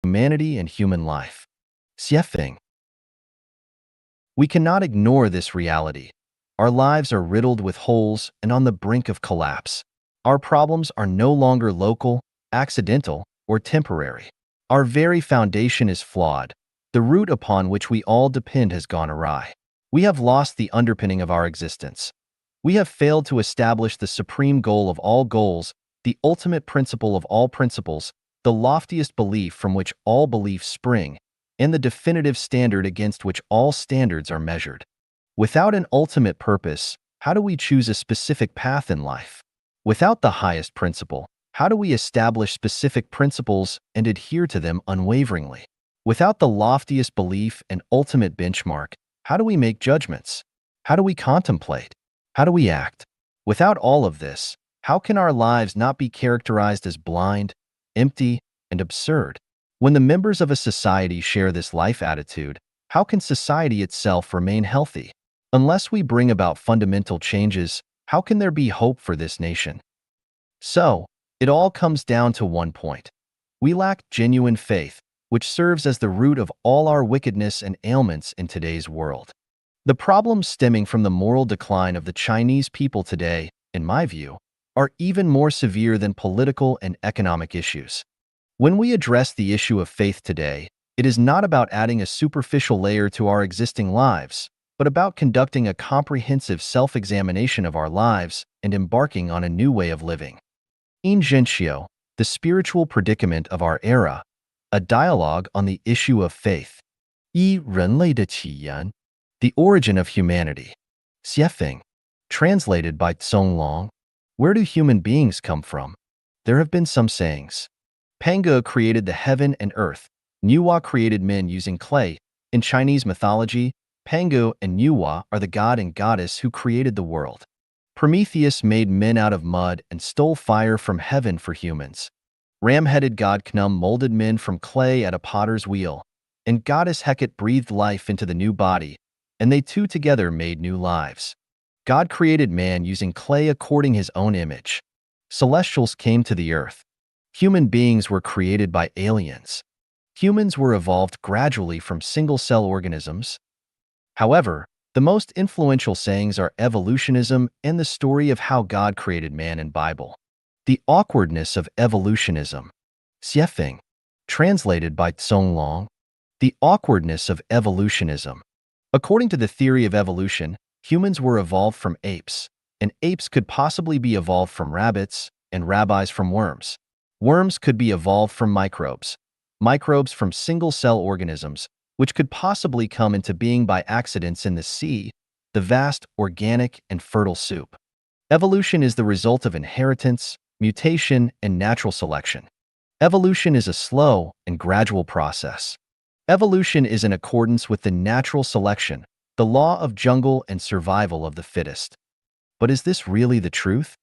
humanity and human life. Xiefeng. We cannot ignore this reality. Our lives are riddled with holes and on the brink of collapse. Our problems are no longer local, accidental, or temporary. Our very foundation is flawed. The root upon which we all depend has gone awry. We have lost the underpinning of our existence. We have failed to establish the supreme goal of all goals, the ultimate principle of all principles, the loftiest belief from which all beliefs spring, and the definitive standard against which all standards are measured. Without an ultimate purpose, how do we choose a specific path in life? Without the highest principle, how do we establish specific principles and adhere to them unwaveringly? Without the loftiest belief and ultimate benchmark, how do we make judgments? How do we contemplate? How do we act? Without all of this, how can our lives not be characterized as blind, empty, and absurd? When the members of a society share this life attitude, how can society itself remain healthy? Unless we bring about fundamental changes, how can there be hope for this nation? So, it all comes down to one point. We lack genuine faith, which serves as the root of all our wickedness and ailments in today's world. The problems stemming from the moral decline of the Chinese people today, in my view, are even more severe than political and economic issues. When we address the issue of faith today, it is not about adding a superficial layer to our existing lives, but about conducting a comprehensive self-examination of our lives and embarking on a new way of living. In Zhenxiu, the spiritual predicament of our era, a dialogue on the issue of faith. 一人类的起源, the origin of humanity. Xiefeng, translated by Tsong Long. Where do human beings come from? There have been some sayings. Pange created the heaven and earth. Nuwa created men using clay. In Chinese mythology, Pange and Nuwa are the god and goddess who created the world. Prometheus made men out of mud and stole fire from heaven for humans. Ram-headed god Khnum molded men from clay at a potter's wheel, and goddess Hecate breathed life into the new body, and they two together made new lives. God created man using clay according his own image. Celestials came to the earth. Human beings were created by aliens. Humans were evolved gradually from single-cell organisms. However, the most influential sayings are evolutionism and the story of how God created man in Bible. The awkwardness of evolutionism. Xiefeng, translated by Tsong Long. The awkwardness of evolutionism. According to the theory of evolution, humans were evolved from apes, and apes could possibly be evolved from rabbits, and rabbis from worms. Worms could be evolved from microbes. Microbes from single-cell organisms, which could possibly come into being by accidents in the sea, the vast, organic, and fertile soup. Evolution is the result of inheritance, mutation, and natural selection. Evolution is a slow and gradual process. Evolution is in accordance with the natural selection, the law of jungle and survival of the fittest. But is this really the truth?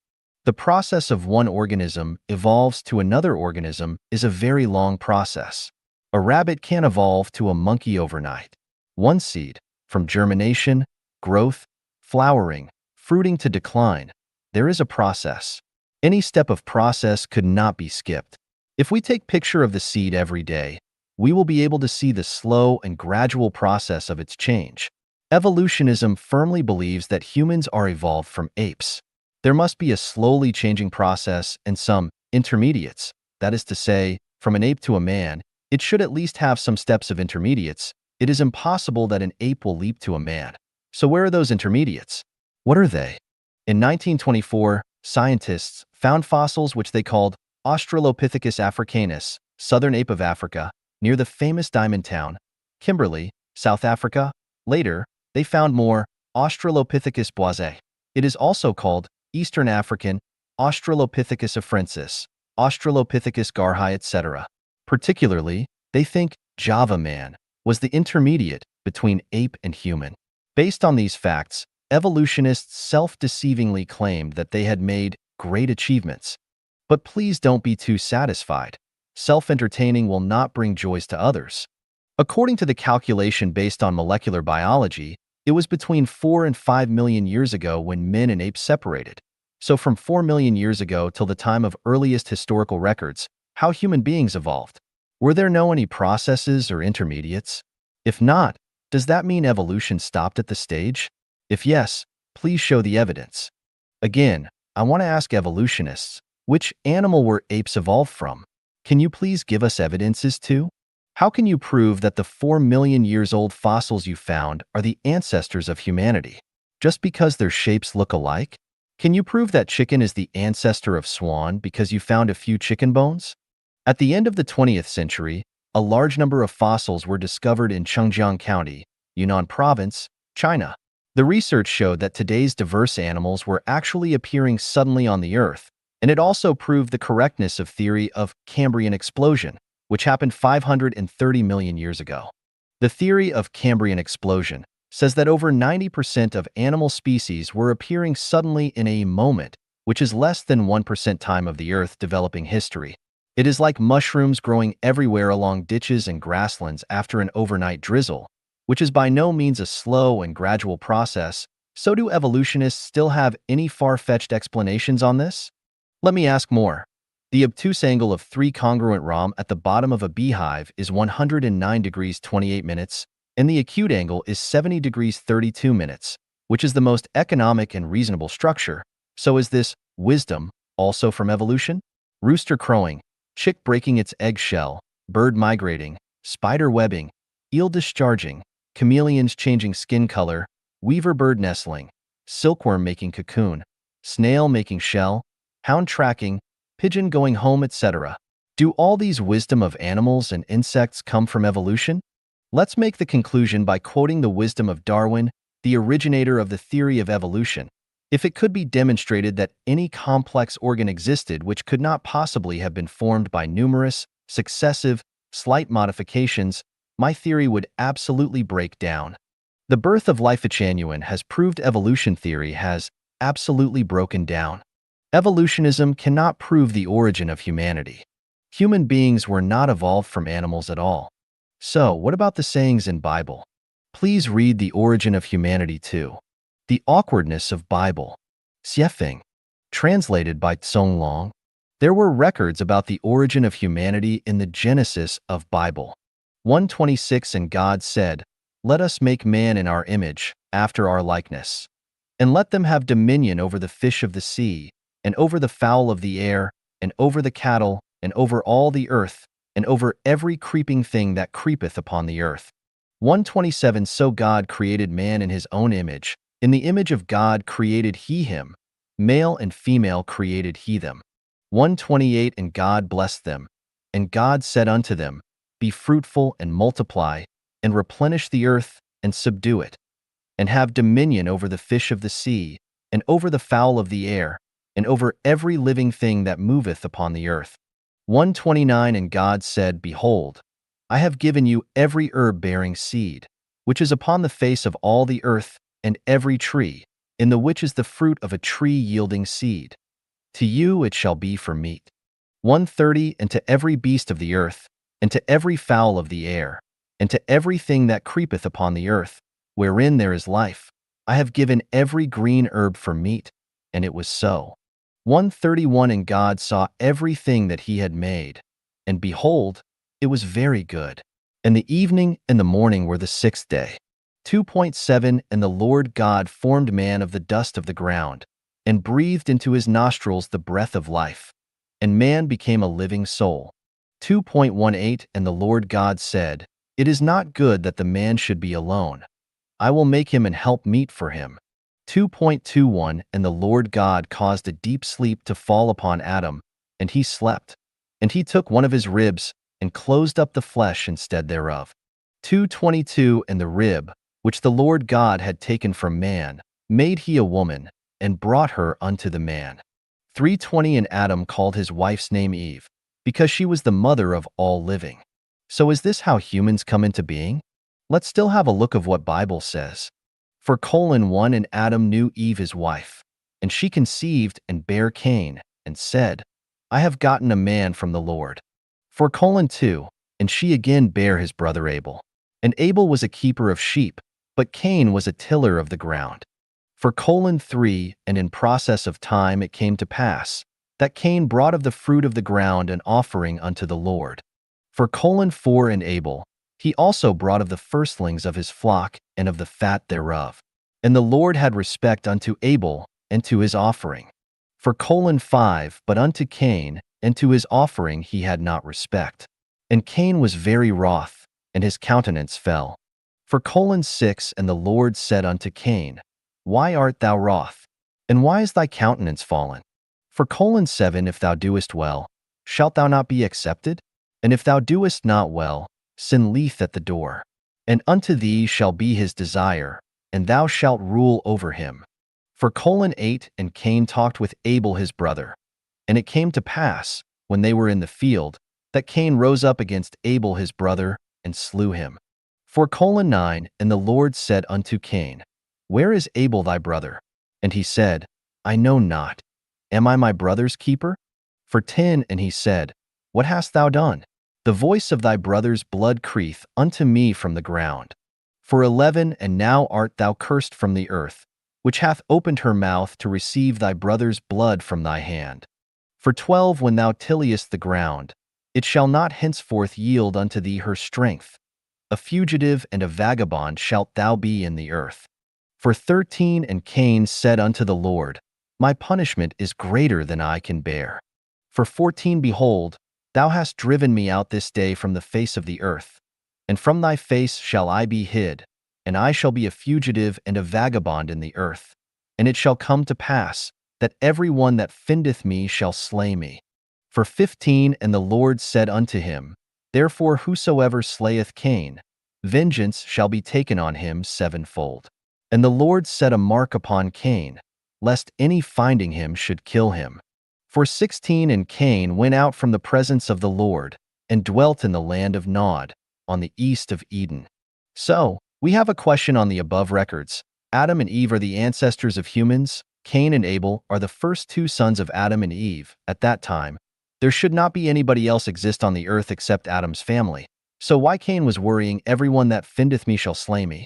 The process of one organism evolves to another organism is a very long process. A rabbit can't evolve to a monkey overnight. One seed, from germination, growth, flowering, fruiting to decline, there is a process. Any step of process could not be skipped. If we take picture of the seed every day, we will be able to see the slow and gradual process of its change. Evolutionism firmly believes that humans are evolved from apes. There must be a slowly changing process and some intermediates, that is to say, from an ape to a man, it should at least have some steps of intermediates. It is impossible that an ape will leap to a man. So where are those intermediates? What are they? In 1924, scientists found fossils which they called Australopithecus africanus, southern ape of Africa, near the famous diamond town, Kimberley, South Africa. Later, they found more Australopithecus boisé. It is also called Eastern African, Australopithecus afrensis, Australopithecus garhi, etc. Particularly, they think Java man was the intermediate between ape and human. Based on these facts, evolutionists self-deceivingly claimed that they had made great achievements. But please don't be too satisfied. Self-entertaining will not bring joys to others. According to the calculation based on molecular biology, it was between 4 and 5 million years ago when men and apes separated. So from 4 million years ago till the time of earliest historical records, how human beings evolved. Were there no any processes or intermediates? If not, does that mean evolution stopped at the stage? If yes, please show the evidence. Again, I want to ask evolutionists, which animal were apes evolved from? Can you please give us evidences too? How can you prove that the 4 million years old fossils you found are the ancestors of humanity? Just because their shapes look alike? Can you prove that chicken is the ancestor of swan because you found a few chicken bones? At the end of the 20th century, a large number of fossils were discovered in Chengjiang County, Yunnan Province, China. The research showed that today's diverse animals were actually appearing suddenly on the Earth, and it also proved the correctness of theory of Cambrian explosion, which happened 530 million years ago. The theory of Cambrian explosion says that over 90% of animal species were appearing suddenly in a moment, which is less than 1% time of the Earth developing history. It is like mushrooms growing everywhere along ditches and grasslands after an overnight drizzle, which is by no means a slow and gradual process. So do evolutionists still have any far-fetched explanations on this? Let me ask more. The obtuse angle of 3 congruent ROM at the bottom of a beehive is 109 degrees 28 minutes, and the acute angle is 70 degrees 32 minutes, which is the most economic and reasonable structure. So is this wisdom also from evolution? Rooster crowing, chick breaking its egg shell, bird migrating, spider webbing, eel discharging, chameleons changing skin color, weaver bird nestling, silkworm making cocoon, snail making shell, hound tracking, pigeon going home, etc. Do all these wisdom of animals and insects come from evolution? Let's make the conclusion by quoting the wisdom of Darwin, the originator of the theory of evolution. If it could be demonstrated that any complex organ existed which could not possibly have been formed by numerous, successive, slight modifications, my theory would absolutely break down. The birth of life Genuine has proved evolution theory has absolutely broken down. Evolutionism cannot prove the origin of humanity. Human beings were not evolved from animals at all. So, what about the sayings in Bible? Please read The Origin of Humanity too. The Awkwardness of Bible. Xiefeng. Translated by Tsong Long. There were records about the origin of humanity in the Genesis of Bible. 1:26 And God said, "Let us make man in our image, after our likeness. And let them have dominion over the fish of the sea, and over the fowl of the air, and over the cattle, and over all the earth, and over every creeping thing that creepeth upon the earth." 1:27 So God created man in his own image. In the image of God created he him. Male and female created he them. 1:28 And God blessed them. And God said unto them, Be fruitful and multiply, and replenish the earth, and subdue it, and have dominion over the fish of the sea, and over the fowl of the air, and over every living thing that moveth upon the earth. 1:29 And God said, Behold, I have given you every herb bearing seed, which is upon the face of all the earth, and every tree, in the which is the fruit of a tree yielding seed. To you it shall be for meat. 1:30 And to every beast of the earth, and to every fowl of the air, and to everything that creepeth upon the earth, wherein there is life, I have given every green herb for meat, and it was so. 1:31 And God saw everything that he had made, and behold, it was very good. And the evening and the morning were the 6th day. 2:7 And the Lord God formed man of the dust of the ground, and breathed into his nostrils the breath of life, and man became a living soul. 2:18 And the Lord God said, It is not good that the man should be alone. I will make him an help meet for him. 2:21 And the Lord God caused a deep sleep to fall upon Adam, and he slept. And he took one of his ribs, and closed up the flesh instead thereof. 2:22 And the rib, which the Lord God had taken from man, made he a woman, and brought her unto the man. 3:20 And Adam called his wife's name Eve, because she was the mother of all living. So is this how humans come into being? Let's still have a look of what Bible says. For 1 And Adam knew Eve his wife, and she conceived and bare Cain, and said, I have gotten a man from the Lord. For 2 And she again bare his brother Abel. And Abel was a keeper of sheep, but Cain was a tiller of the ground. For 3 And in process of time it came to pass, that Cain brought of the fruit of the ground an offering unto the Lord. For 4 and Abel, he also brought of the firstlings of his flock and of the fat thereof. And the Lord had respect unto Abel and to his offering. For 5, but unto Cain and to his offering he had not respect. And Cain was very wroth, and his countenance fell. For 6, and the Lord said unto Cain, Why art thou wroth? And why is thy countenance fallen? For 7, if thou doest well, shalt thou not be accepted? And if thou doest not well, sin lieth at the door. And unto thee shall be his desire, and thou shalt rule over him. For 8, and Cain talked with Abel his brother. And it came to pass, when they were in the field, that Cain rose up against Abel his brother, and slew him. For 9, and the Lord said unto Cain, Where is Abel thy brother? And he said, I know not. Am I my brother's keeper? For 10, and he said, What hast thou done? The voice of thy brother's blood crieth unto me from the ground. For 11, and now art thou cursed from the earth, which hath opened her mouth to receive thy brother's blood from thy hand. For 12, when thou tillest the ground, it shall not henceforth yield unto thee her strength. A fugitive and a vagabond shalt thou be in the earth. For 13, and Cain said unto the Lord, My punishment is greater than I can bear. For 14, behold, thou hast driven me out this day from the face of the earth, and from thy face shall I be hid, and I shall be a fugitive and a vagabond in the earth. And it shall come to pass, that every one that findeth me shall slay me. For 15, and the Lord said unto him, Therefore whosoever slayeth Cain, vengeance shall be taken on him sevenfold. And the Lord set a mark upon Cain, lest any finding him should kill him. For 16, and Cain went out from the presence of the Lord, and dwelt in the land of Nod, on the east of Eden. So, we have a question on the above records. Adam and Eve are the ancestors of humans. Cain and Abel are the first 2 sons of Adam and Eve. At that time, there should not be anybody else exist on the earth except Adam's family. So why Cain was worrying, everyone that findeth me shall slay me?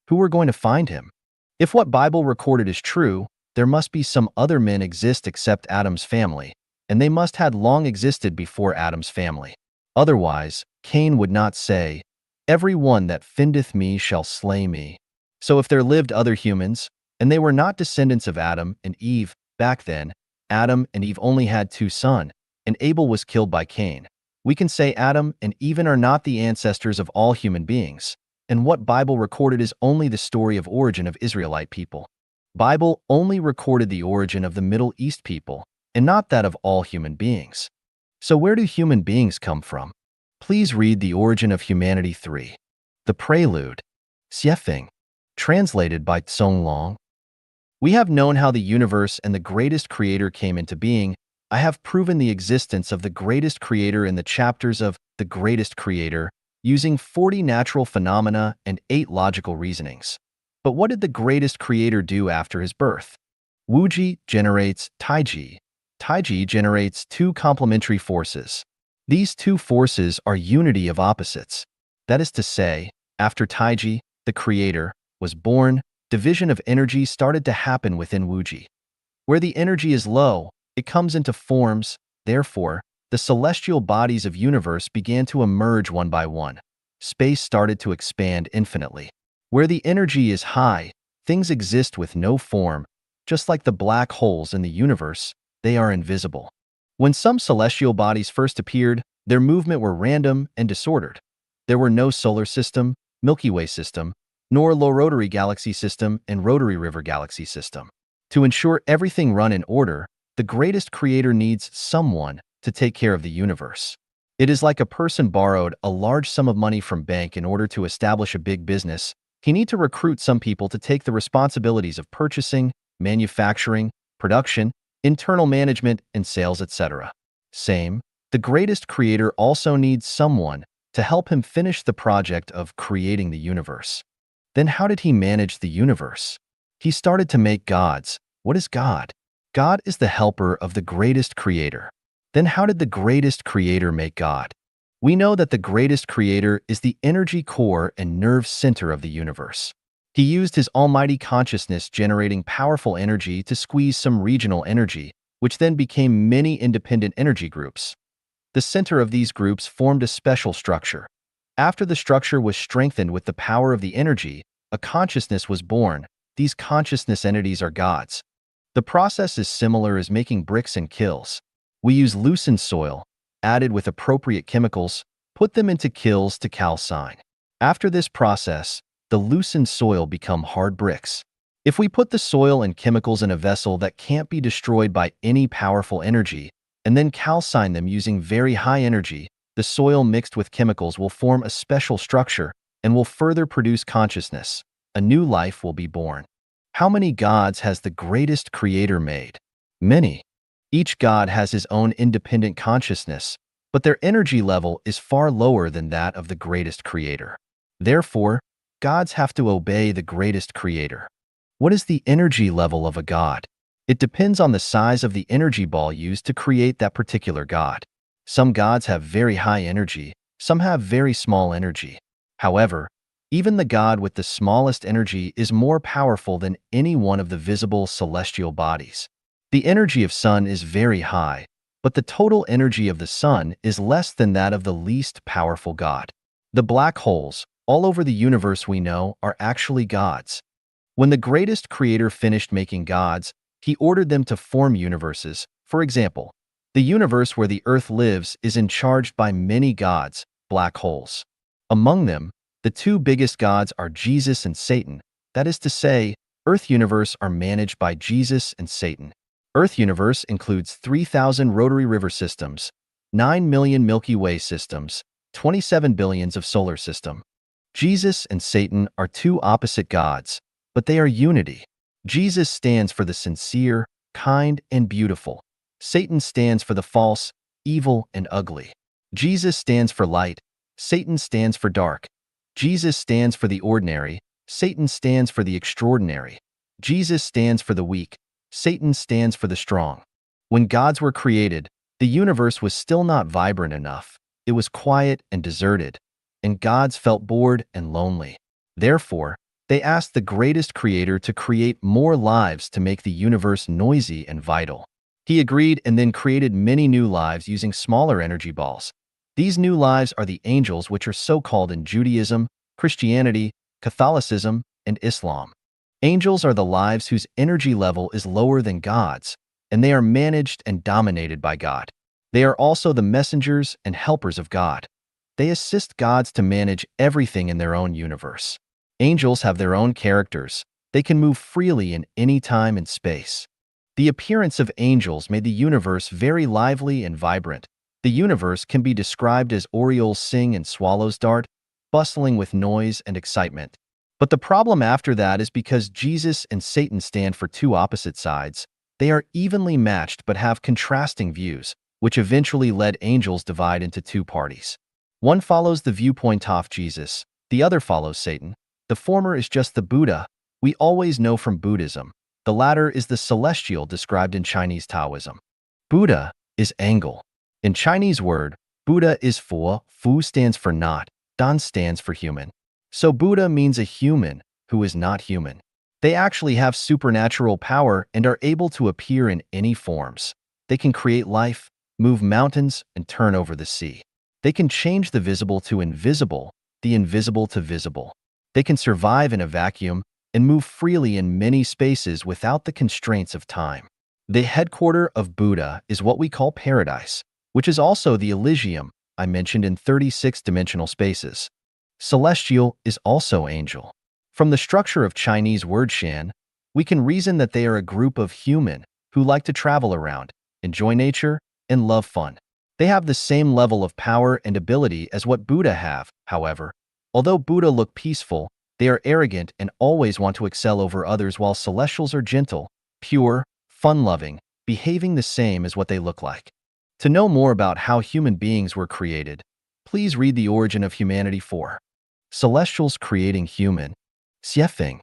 Who were going to find him? If what Bible recorded is true, there must be some other men exist except Adam's family, and they must had long existed before Adam's family. Otherwise, Cain would not say, Every one that findeth me shall slay me. So if there lived other humans, and they were not descendants of Adam and Eve, back then, Adam and Eve only had 2 sons, and Abel was killed by Cain. We can say Adam and Eve are not the ancestors of all human beings, and what Bible recorded is only the story of origin of Israelite people. Bible only recorded the origin of the Middle East people, and not that of all human beings. So where do human beings come from? Please read The Origin of Humanity 3. The Prelude. Xiefeng. Translated by Tsong Long. We have known how the universe and the greatest creator came into being. I have proven the existence of the greatest creator in the chapters of The Greatest Creator, using 40 natural phenomena and 8 logical reasonings. But what did the greatest creator do after his birth? Wuji generates Taiji. Taiji generates 2 complementary forces. These 2 forces are unity of opposites. That is to say, after Taiji, the creator, was born, division of energy started to happen within Wuji. Where the energy is low, it comes into forms. Therefore, the celestial bodies of universe began to emerge one by one. Space started to expand infinitely. Where the energy is high, things exist with no form. Just like the black holes in the universe, they are invisible. When some celestial bodies first appeared, their movement were random and disordered. There were no solar system, Milky Way system, nor low rotary galaxy system and rotary river galaxy system. To ensure everything run in order, the greatest creator needs someone to take care of the universe. It is like a person borrowed a large sum of money from bank in order to establish a big business. He need to recruit some people to take the responsibilities of purchasing, manufacturing, production, internal management, and sales, etc. Same, the greatest creator also needs someone to help him finish the project of creating the universe. Then how did he manage the universe? He started to make gods. What is God? God is the helper of the greatest creator. Then how did the greatest creator make God? We know that the greatest creator is the energy core and nerve center of the universe. He used his almighty consciousness generating powerful energy to squeeze some regional energy, which then became many independent energy groups. The center of these groups formed a special structure. After the structure was strengthened with the power of the energy, a consciousness was born. These consciousness entities are gods. The process is similar as making bricks and kilns. We use loosened soil, added with appropriate chemicals, put them into kilns to calcine. After this process, the loosened soil become hard bricks. If we put the soil and chemicals in a vessel that can't be destroyed by any powerful energy, and then calcine them using very high energy, the soil mixed with chemicals will form a special structure and will further produce consciousness. A new life will be born. How many gods has the greatest creator made? Many. Each god has his own independent consciousness, but their energy level is far lower than that of the greatest creator. Therefore, gods have to obey the greatest creator. What is the energy level of a god? It depends on the size of the energy ball used to create that particular god. Some gods have very high energy, some have very small energy. However, even the god with the smallest energy is more powerful than any one of the visible celestial bodies. The energy of sun is very high, but the total energy of the sun is less than that of the least powerful god. The black holes, all over the universe we know, are actually gods. When the greatest creator finished making gods, he ordered them to form universes. For example, the universe where the earth lives is charged by many gods, black holes. Among them, the two biggest gods are Jesus and Satan. That is to say, Earth universe are managed by Jesus and Satan. Earth universe includes 3,000 rotary river systems, 9 million Milky Way systems, 27 billions of solar system. Jesus and Satan are two opposite gods, but they are unity. Jesus stands for the sincere, kind, and beautiful. Satan stands for the false, evil, and ugly. Jesus stands for light. Satan stands for dark. Jesus stands for the ordinary. Satan stands for the extraordinary. Jesus stands for the weak. Satan stands for the strong. When gods were created, the universe was still not vibrant enough. It was quiet and deserted, and gods felt bored and lonely. Therefore, they asked the greatest creator to create more lives to make the universe noisy and vital. He agreed and then created many new lives using smaller energy balls. These new lives are the angels, which are so called in Judaism, Christianity, Catholicism, and Islam. Angels are the lives whose energy level is lower than God's, and they are managed and dominated by God. They are also the messengers and helpers of God. They assist gods to manage everything in their own universe. Angels have their own characters. They can move freely in any time and space. The appearance of angels made the universe very lively and vibrant. The universe can be described as orioles sing and swallows dart, bustling with noise and excitement. But the problem after that is because Jesus and Satan stand for two opposite sides. They are evenly matched but have contrasting views, which eventually led angels divide into two parties. One follows the viewpoint of Jesus, the other follows Satan. The former is just the Buddha we always know from Buddhism. The latter is the celestial described in Chinese Taoism. Buddha is Angel. In Chinese word, Buddha is Fu stands for not, Dan stands for human. So Buddha means a human who is not human. They actually have supernatural power and are able to appear in any forms. They can create life, move mountains, and turn over the sea. They can change the visible to invisible, the invisible to visible. They can survive in a vacuum and move freely in many spaces without the constraints of time. The headquarter of Buddha is what we call paradise, which is also the Elysium I mentioned in 36-dimensional spaces. Celestial is also angel. From the structure of Chinese word Shan, we can reason that they are a group of human who like to travel around, enjoy nature, and love fun. They have the same level of power and ability as what Buddha have, however. Although Buddha look peaceful, they are arrogant and always want to excel over others, while celestials are gentle, pure, fun-loving, behaving the same as what they look like. To know more about how human beings were created, please read The Origin of Humanity 4. Celestials Creating Human. Xiefeng.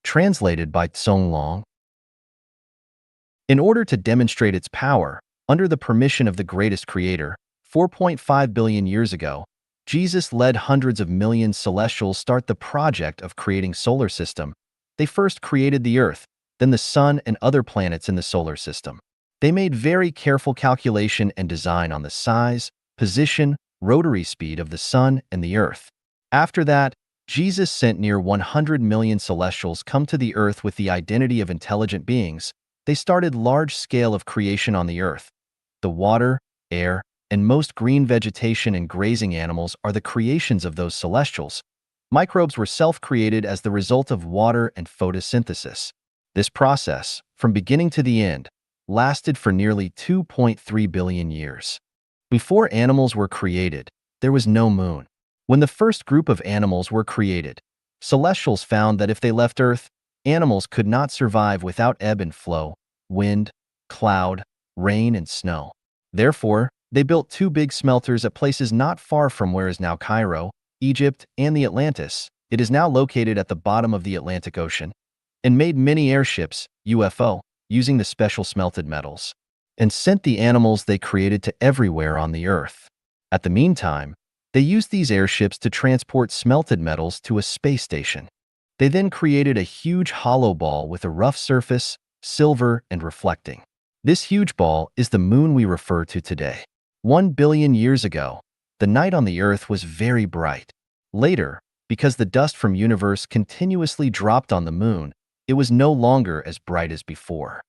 Translated by Tsong Long. In order to demonstrate its power, under the permission of the greatest creator, 4.5 billion years ago, Jesus led hundreds of millions celestials start the project of creating solar system. They first created the Earth, then the Sun and other planets in the solar system. They made very careful calculation and design on the size, position, rotary speed of the sun and the earth. After that, Jesus sent near 100 million celestials come to the earth with the identity of intelligent beings. They started large scale of creation on the earth. The water, air, and most green vegetation and grazing animals are the creations of those celestials. Microbes were self-created as the result of water and photosynthesis. This process, from beginning to the end, lasted for nearly 2.3 billion years. Before animals were created, there was no moon. When the first group of animals were created, celestials found that if they left Earth, animals could not survive without ebb and flow, wind, cloud, rain, and snow. Therefore, they built two big smelters at places not far from where is now Cairo, Egypt, and the Atlantis. It is now located at the bottom of the Atlantic Ocean, and made many airships, UFO, using the special smelted metals, and sent the animals they created to everywhere on the Earth. At the meantime, they used these airships to transport smelted metals to a space station. They then created a huge hollow ball with a rough surface, silver, and reflecting. This huge ball is the moon we refer to today. 1 billion years ago, the night on the Earth was very bright. Later, because the dust from universe continuously dropped on the moon, it was no longer as bright as before.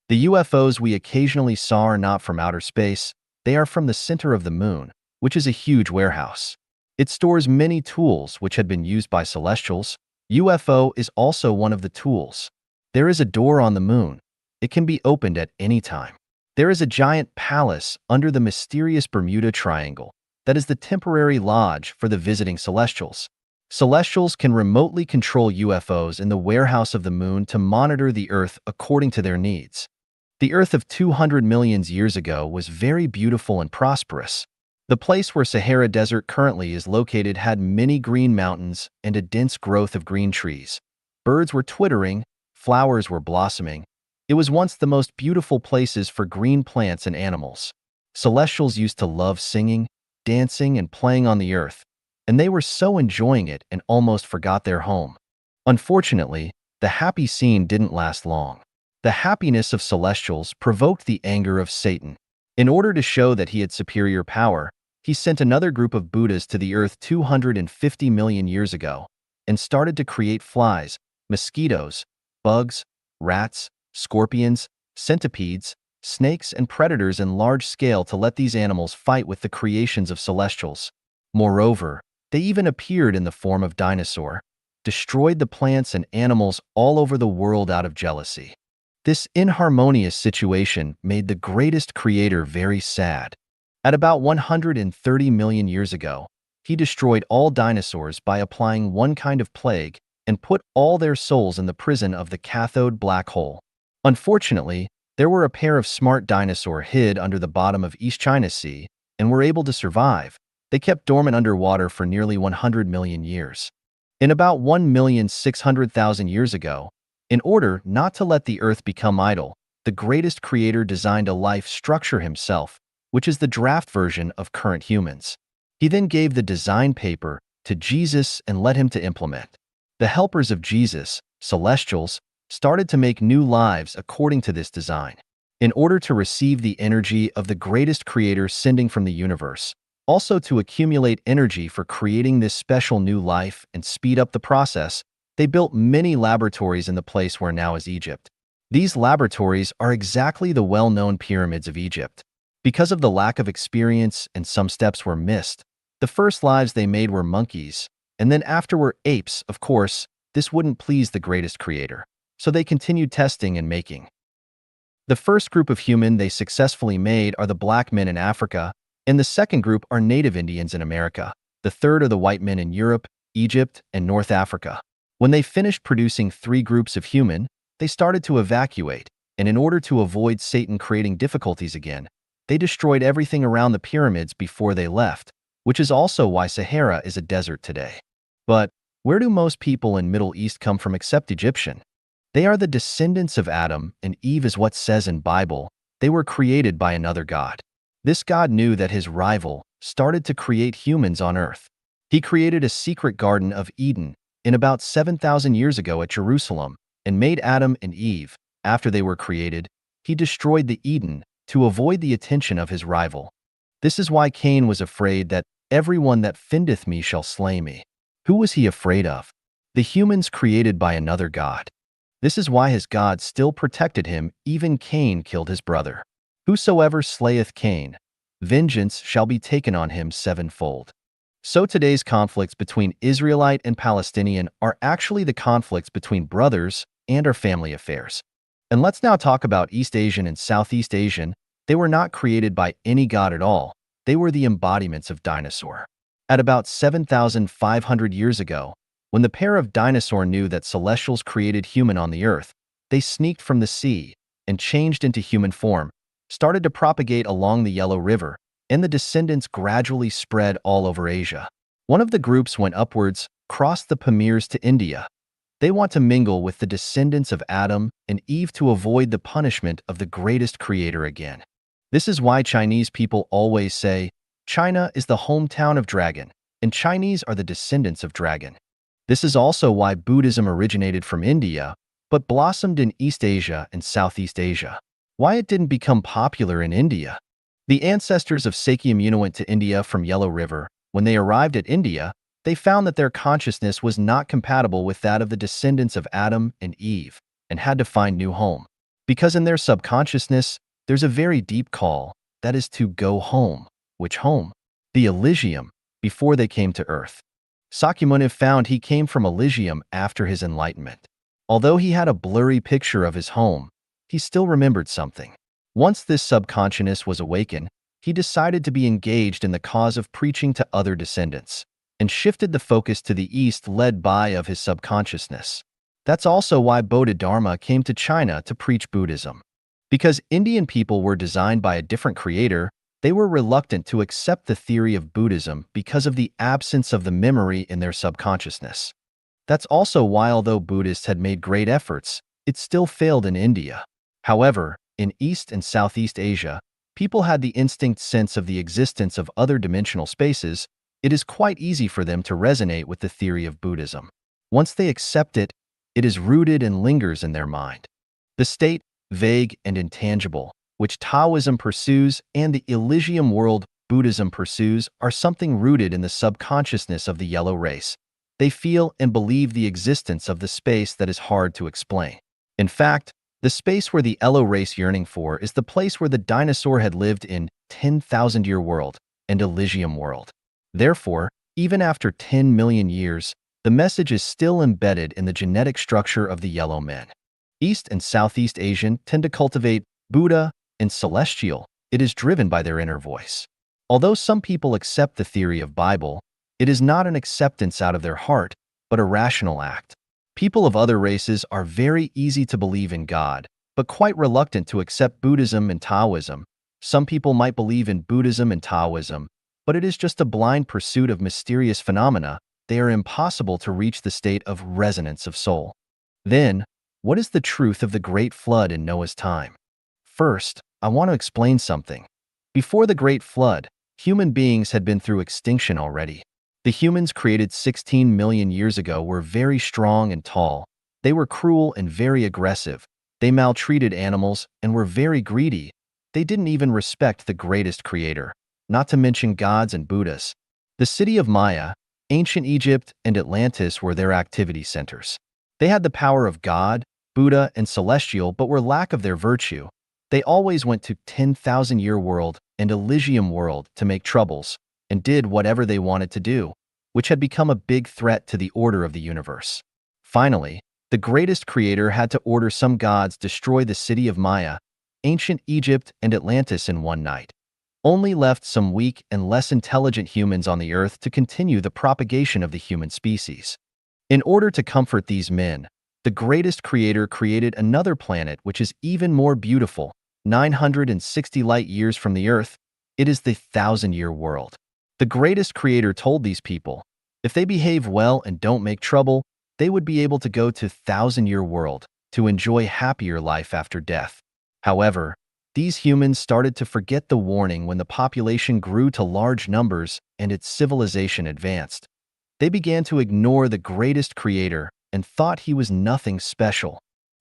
The UFOs we occasionally saw are not from outer space, they are from the center of the moon, which is a huge warehouse. It stores many tools which had been used by celestials. UFO is also one of the tools. There is a door on the moon. It can be opened at any time. There is a giant palace under the mysterious Bermuda Triangle that is the temporary lodge for the visiting celestials. Celestials can remotely control UFOs in the warehouse of the moon to monitor the Earth according to their needs. The Earth of 200 million years ago was very beautiful and prosperous. The place where Sahara Desert currently is located had many green mountains and a dense growth of green trees. Birds were twittering, flowers were blossoming. It was once the most beautiful places for green plants and animals. Celestials used to love singing, dancing, and playing on the Earth, and they were so enjoying it and almost forgot their home. Unfortunately, the happy scene didn't last long. The happiness of celestials provoked the anger of Satan. In order to show that he had superior power, he sent another group of Buddhas to the Earth 250 million years ago and started to create flies, mosquitoes, bugs, rats, scorpions, centipedes, snakes, and predators in large scale to let these animals fight with the creations of celestials. Moreover, they even appeared in the form of dinosaur, destroyed the plants and animals all over the world out of jealousy. This inharmonious situation made the greatest creator very sad. At about 130 million years ago, he destroyed all dinosaurs by applying one kind of plague and put all their souls in the prison of the cathode black hole. Unfortunately, there were a pair of smart dinosaurs hid under the bottom of East China Sea and were able to survive. They kept dormant underwater for nearly 100 million years. In about 1,600,000 years ago, in order not to let the Earth become idle, the greatest creator designed a life structure himself, which is the draft version of current humans. He then gave the design paper to Jesus and led him to implement. The helpers of Jesus, celestials, started to make new lives according to this design. In order to receive the energy of the greatest creator sending from the universe, also to accumulate energy for creating this special new life and speed up the process, they built many laboratories in the place where now is Egypt. These laboratories are exactly the well-known pyramids of Egypt. Because of the lack of experience and some steps were missed, the first lives they made were monkeys, and then after were apes. Of course, this wouldn't please the greatest creator, so they continued testing and making. The first group of human they successfully made are the black men in Africa, and the second group are native Indians in America. The third are the white men in Europe, Egypt, and North Africa. When they finished producing 3 groups of human, they started to evacuate, and in order to avoid Satan creating difficulties again, they destroyed everything around the pyramids before they left, which is also why Sahara is a desert today. But where do most people in Middle East come from except Egyptian? They are the descendants of Adam and Eve, is what says in Bible. They were created by another God. This God knew that his rival started to create humans on earth. He created a secret Garden of Eden in about 7,000 years ago at Jerusalem and made Adam and Eve. After they were created, he destroyed the Eden to avoid the attention of his rival. This is why Cain was afraid that everyone that findeth me shall slay me. Who was he afraid of? The humans created by another god. This is why his God still protected him, even Cain killed his brother. Whosoever slayeth Cain, vengeance shall be taken on him sevenfold. So today's conflicts between Israelite and Palestinian are actually the conflicts between brothers and our family affairs. And let's now talk about East Asian and Southeast Asian. They were not created by any god at all. They were the embodiments of dinosaur. At about 7,500 years ago, when the pair of dinosaur knew that celestials created human on the earth, they sneaked from the sea and changed into human form, started to propagate along the Yellow River, and the descendants gradually spread all over Asia. One of the groups went upwards, crossed the Pamirs to India. They want to mingle with the descendants of Adam and Eve to avoid the punishment of the greatest creator again. This is why Chinese people always say, China is the hometown of dragon, and Chinese are the descendants of dragon. This is also why Buddhism originated from India, but blossomed in East Asia and Southeast Asia. Why it didn't become popular in India? The ancestors of Sakyamuni went to India from Yellow River. When they arrived at India, they found that their consciousness was not compatible with that of the descendants of Adam and Eve, and had to find new home. Because in their subconsciousness, there's a very deep call, that is to go home. Which home? The Elysium, before they came to Earth. Sakyamuni found he came from Elysium after his enlightenment. Although he had a blurry picture of his home, he still remembered something. Once this subconsciousness was awakened, he decided to be engaged in the cause of preaching to other descendants, and shifted the focus to the east led by of his subconsciousness. That's also why Bodhidharma came to China to preach Buddhism. Because Indian people were designed by a different creator, they were reluctant to accept the theory of Buddhism because of the absence of the memory in their subconsciousness. That's also why, although Buddhists had made great efforts, it still failed in India. However, in East and Southeast Asia, people had the instinct sense of the existence of other dimensional spaces. It is quite easy for them to resonate with the theory of Buddhism. Once they accept it, it is rooted and lingers in their mind. The state, vague and intangible, which Taoism pursues and the Elysium world Buddhism pursues are something rooted in the subconsciousness of the yellow race. They feel and believe the existence of the space that is hard to explain. In fact, the space where the yellow race yearning for is the place where the dinosaur had lived in 10,000-year world and Elysium world. Therefore, even after 10 million years, the message is still embedded in the genetic structure of the yellow men. East and Southeast Asian tend to cultivate Buddha and celestial. It is driven by their inner voice. Although some people accept the theory of Bible, it is not an acceptance out of their heart, but a rational act. People of other races are very easy to believe in God, but quite reluctant to accept Buddhism and Taoism. Some people might believe in Buddhism and Taoism, but it is just a blind pursuit of mysterious phenomena. They are impossible to reach the state of resonance of soul. Then, what is the truth of the Great Flood in Noah's time? First, I want to explain something. Before the Great Flood, human beings had been through extinction already. The humans created 16 million years ago were very strong and tall. They were cruel and very aggressive. They maltreated animals and were very greedy. They didn't even respect the greatest creator, not to mention gods and Buddhas. The city of Maya, ancient Egypt, and Atlantis were their activity centers. They had the power of God, Buddha, and celestial, but were lack of their virtue. They always went to 10,000-year world and Elysium world to make troubles, and did whatever they wanted to do, which had become a big threat to the order of the universe. Finally, the greatest creator had to order some gods destroy the city of Maya, ancient Egypt, and Atlantis in one night. Only left some weak and less intelligent humans on the earth to continue the propagation of the human species. In order to comfort these men, the greatest creator created another planet which is even more beautiful, 960 light years from the earth. It is the 1,000-year world. The greatest creator told these people, if they behave well and don't make trouble, they would be able to go to 1,000-year world to enjoy happier life after death. However, these humans started to forget the warning when the population grew to large numbers and its civilization advanced. They began to ignore the greatest creator and thought he was nothing special.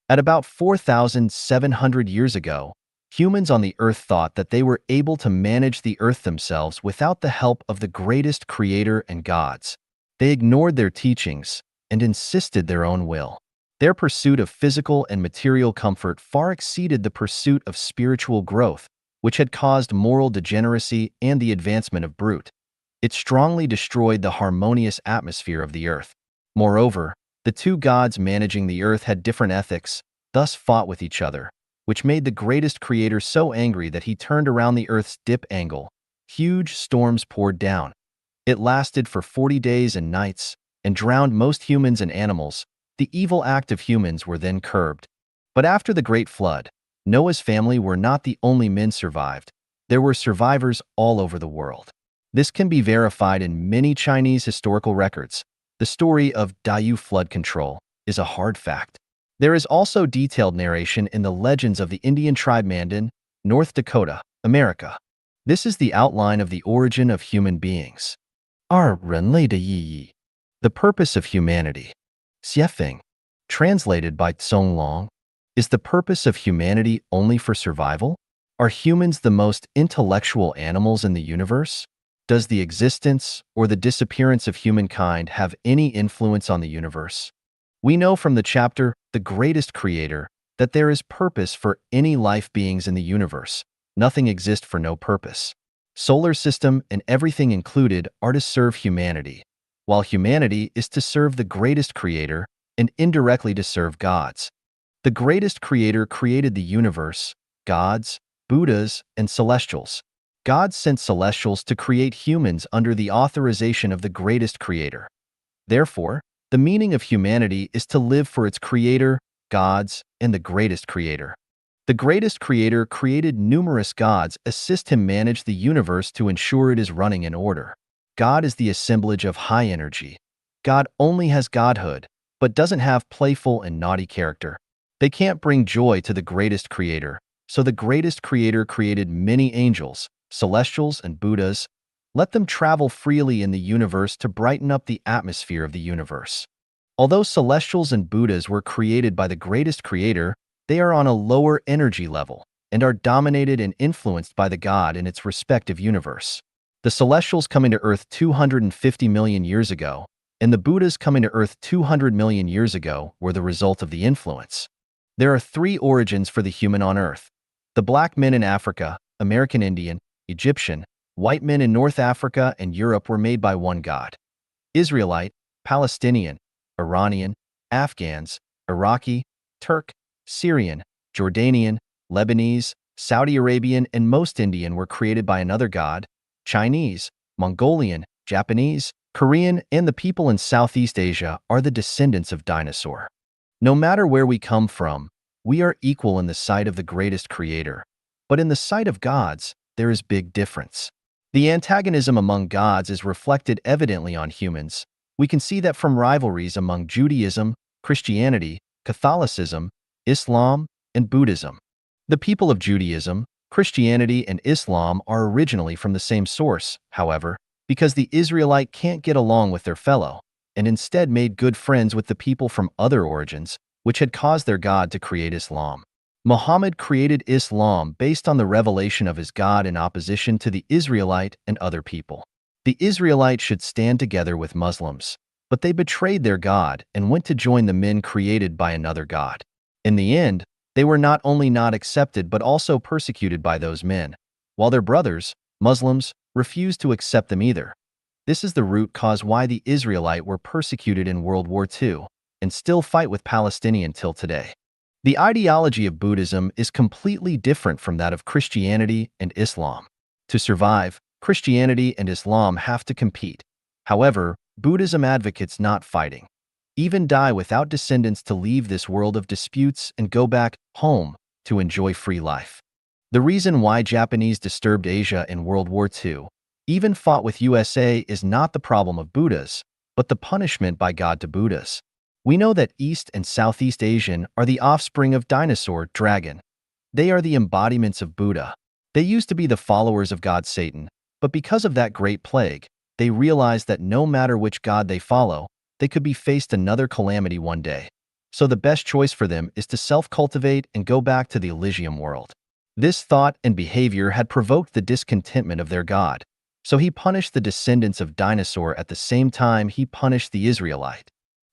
At about 4,700 years ago, Humans on the Earth thought that they were able to manage the Earth themselves without the help of the greatest creator and gods. They ignored their teachings and insisted their own will. Their pursuit of physical and material comfort far exceeded the pursuit of spiritual growth, which had caused moral degeneracy and the advancement of brute. It strongly destroyed the harmonious atmosphere of the Earth. Moreover, the two gods managing the Earth had different ethics, thus fought with each other, which made the greatest creator so angry that he turned around the Earth's dip angle. Huge storms poured down. It lasted for 40 days and nights and drowned most humans and animals. The evil act of humans were then curbed. But after the Great Flood, Noah's family were not the only men survived. There were survivors all over the world. This can be verified in many Chinese historical records. The story of Diu flood control is a hard fact. There is also detailed narration in the legends of the Indian tribe Mandan, North Dakota, America. This is the outline of the origin of human beings. 二人类的意义 The purpose of humanity. Xiefeng, translated by Tsong Long, is the purpose of humanity only for survival? Are humans the most intellectual animals in the universe? Does the existence or the disappearance of humankind have any influence on the universe? We know from the chapter, The Greatest Creator, that there is purpose for any life beings in the universe. Nothing exists for no purpose. Solar system and everything included are to serve humanity, while humanity is to serve the greatest creator and indirectly to serve gods. The greatest creator created the universe, gods, Buddhas, and celestials. God sent celestials to create humans under the authorization of the greatest creator. Therefore, the meaning of humanity is to live for its creator, gods, and the greatest creator. The greatest creator created numerous gods assist him manage the universe to ensure it is running in order. God is the assemblage of high energy. God only has godhood, but doesn't have playful and naughty character. They can't bring joy to the greatest creator, so the greatest creator created many angels, celestials, and Buddhas. Let them travel freely in the universe to brighten up the atmosphere of the universe. Although celestials and Buddhas were created by the greatest creator, they are on a lower energy level and are dominated and influenced by the God in its respective universe. The celestials come into Earth 250 million years ago, and the Buddhas coming to Earth 200 million years ago were the result of the influence. There are three origins for the human on Earth. The black men in Africa, American Indian, Egyptian, white men in North Africa and Europe were made by one God. Israelite, Palestinian, Iranian, Afghans, Iraqi, Turk, Syrian, Jordanian, Lebanese, Saudi Arabian, and most Indian were created by another God. Chinese, Mongolian, Japanese, Korean, and the people in Southeast Asia are the descendants of dinosaur. No matter where we come from, we are equal in the sight of the greatest creator. But in the sight of gods, there is big difference. The antagonism among gods is reflected evidently on humans. We can see that from rivalries among Judaism, Christianity, Catholicism, Islam, and Buddhism. The people of Judaism, Christianity, and Islam are originally from the same source, however, because the Israelite can't get along with their fellow, and instead made good friends with the people from other origins, which had caused their God to create Islam. Muhammad created Islam based on the revelation of his God in opposition to the Israelite and other people. The Israelites should stand together with Muslims, but they betrayed their God and went to join the men created by another God. In the end, they were not only not accepted but also persecuted by those men, while their brothers, Muslims, refused to accept them either. This is the root cause why the Israelite were persecuted in World War II and still fight with Palestinian till today. The ideology of Buddhism is completely different from that of Christianity and Islam. To survive, Christianity and Islam have to compete. However, Buddhism advocates not fighting. Even die without descendants to leave this world of disputes and go back home to enjoy free life. The reason why Japanese disturbed Asia in World War II, even fought with USA, is not the problem of Buddhas, but the punishment by God to Buddhas. We know that East and Southeast Asian are the offspring of dinosaur, dragon. They are the embodiments of Buddha. They used to be the followers of God Satan, but because of that great plague, they realized that no matter which god they follow, they could be faced another calamity one day. So the best choice for them is to self-cultivate and go back to the Elysium world. This thought and behavior had provoked the discontentment of their God, so he punished the descendants of dinosaur at the same time he punished the Israelite.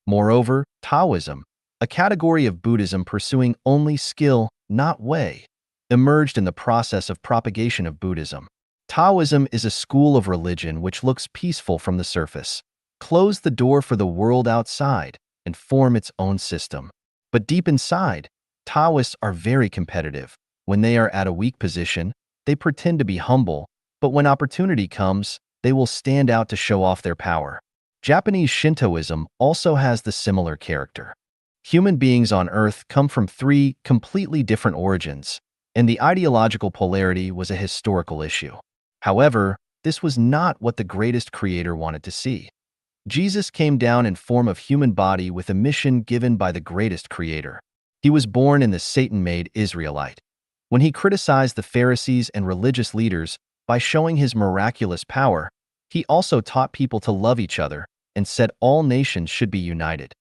Moreover, Taoism, a category of Buddhism pursuing only skill, not way, emerged in the process of propagation of Buddhism. Taoism is a school of religion which looks peaceful from the surface, close the door for the world outside, and form its own system. But deep inside, Taoists are very competitive. When they are at a weak position, they pretend to be humble, but when opportunity comes, they will stand out to show off their power. Japanese Shintoism also has the similar character. Human beings on Earth come from three completely different origins, and the ideological polarity was a historical issue. However, this was not what the greatest creator wanted to see. Jesus came down in form of human body with a mission given by the greatest creator. He was born in the Satan-made Israelite. When he criticized the Pharisees and religious leaders by showing his miraculous power, he also taught people to love each other and said all nations should be united.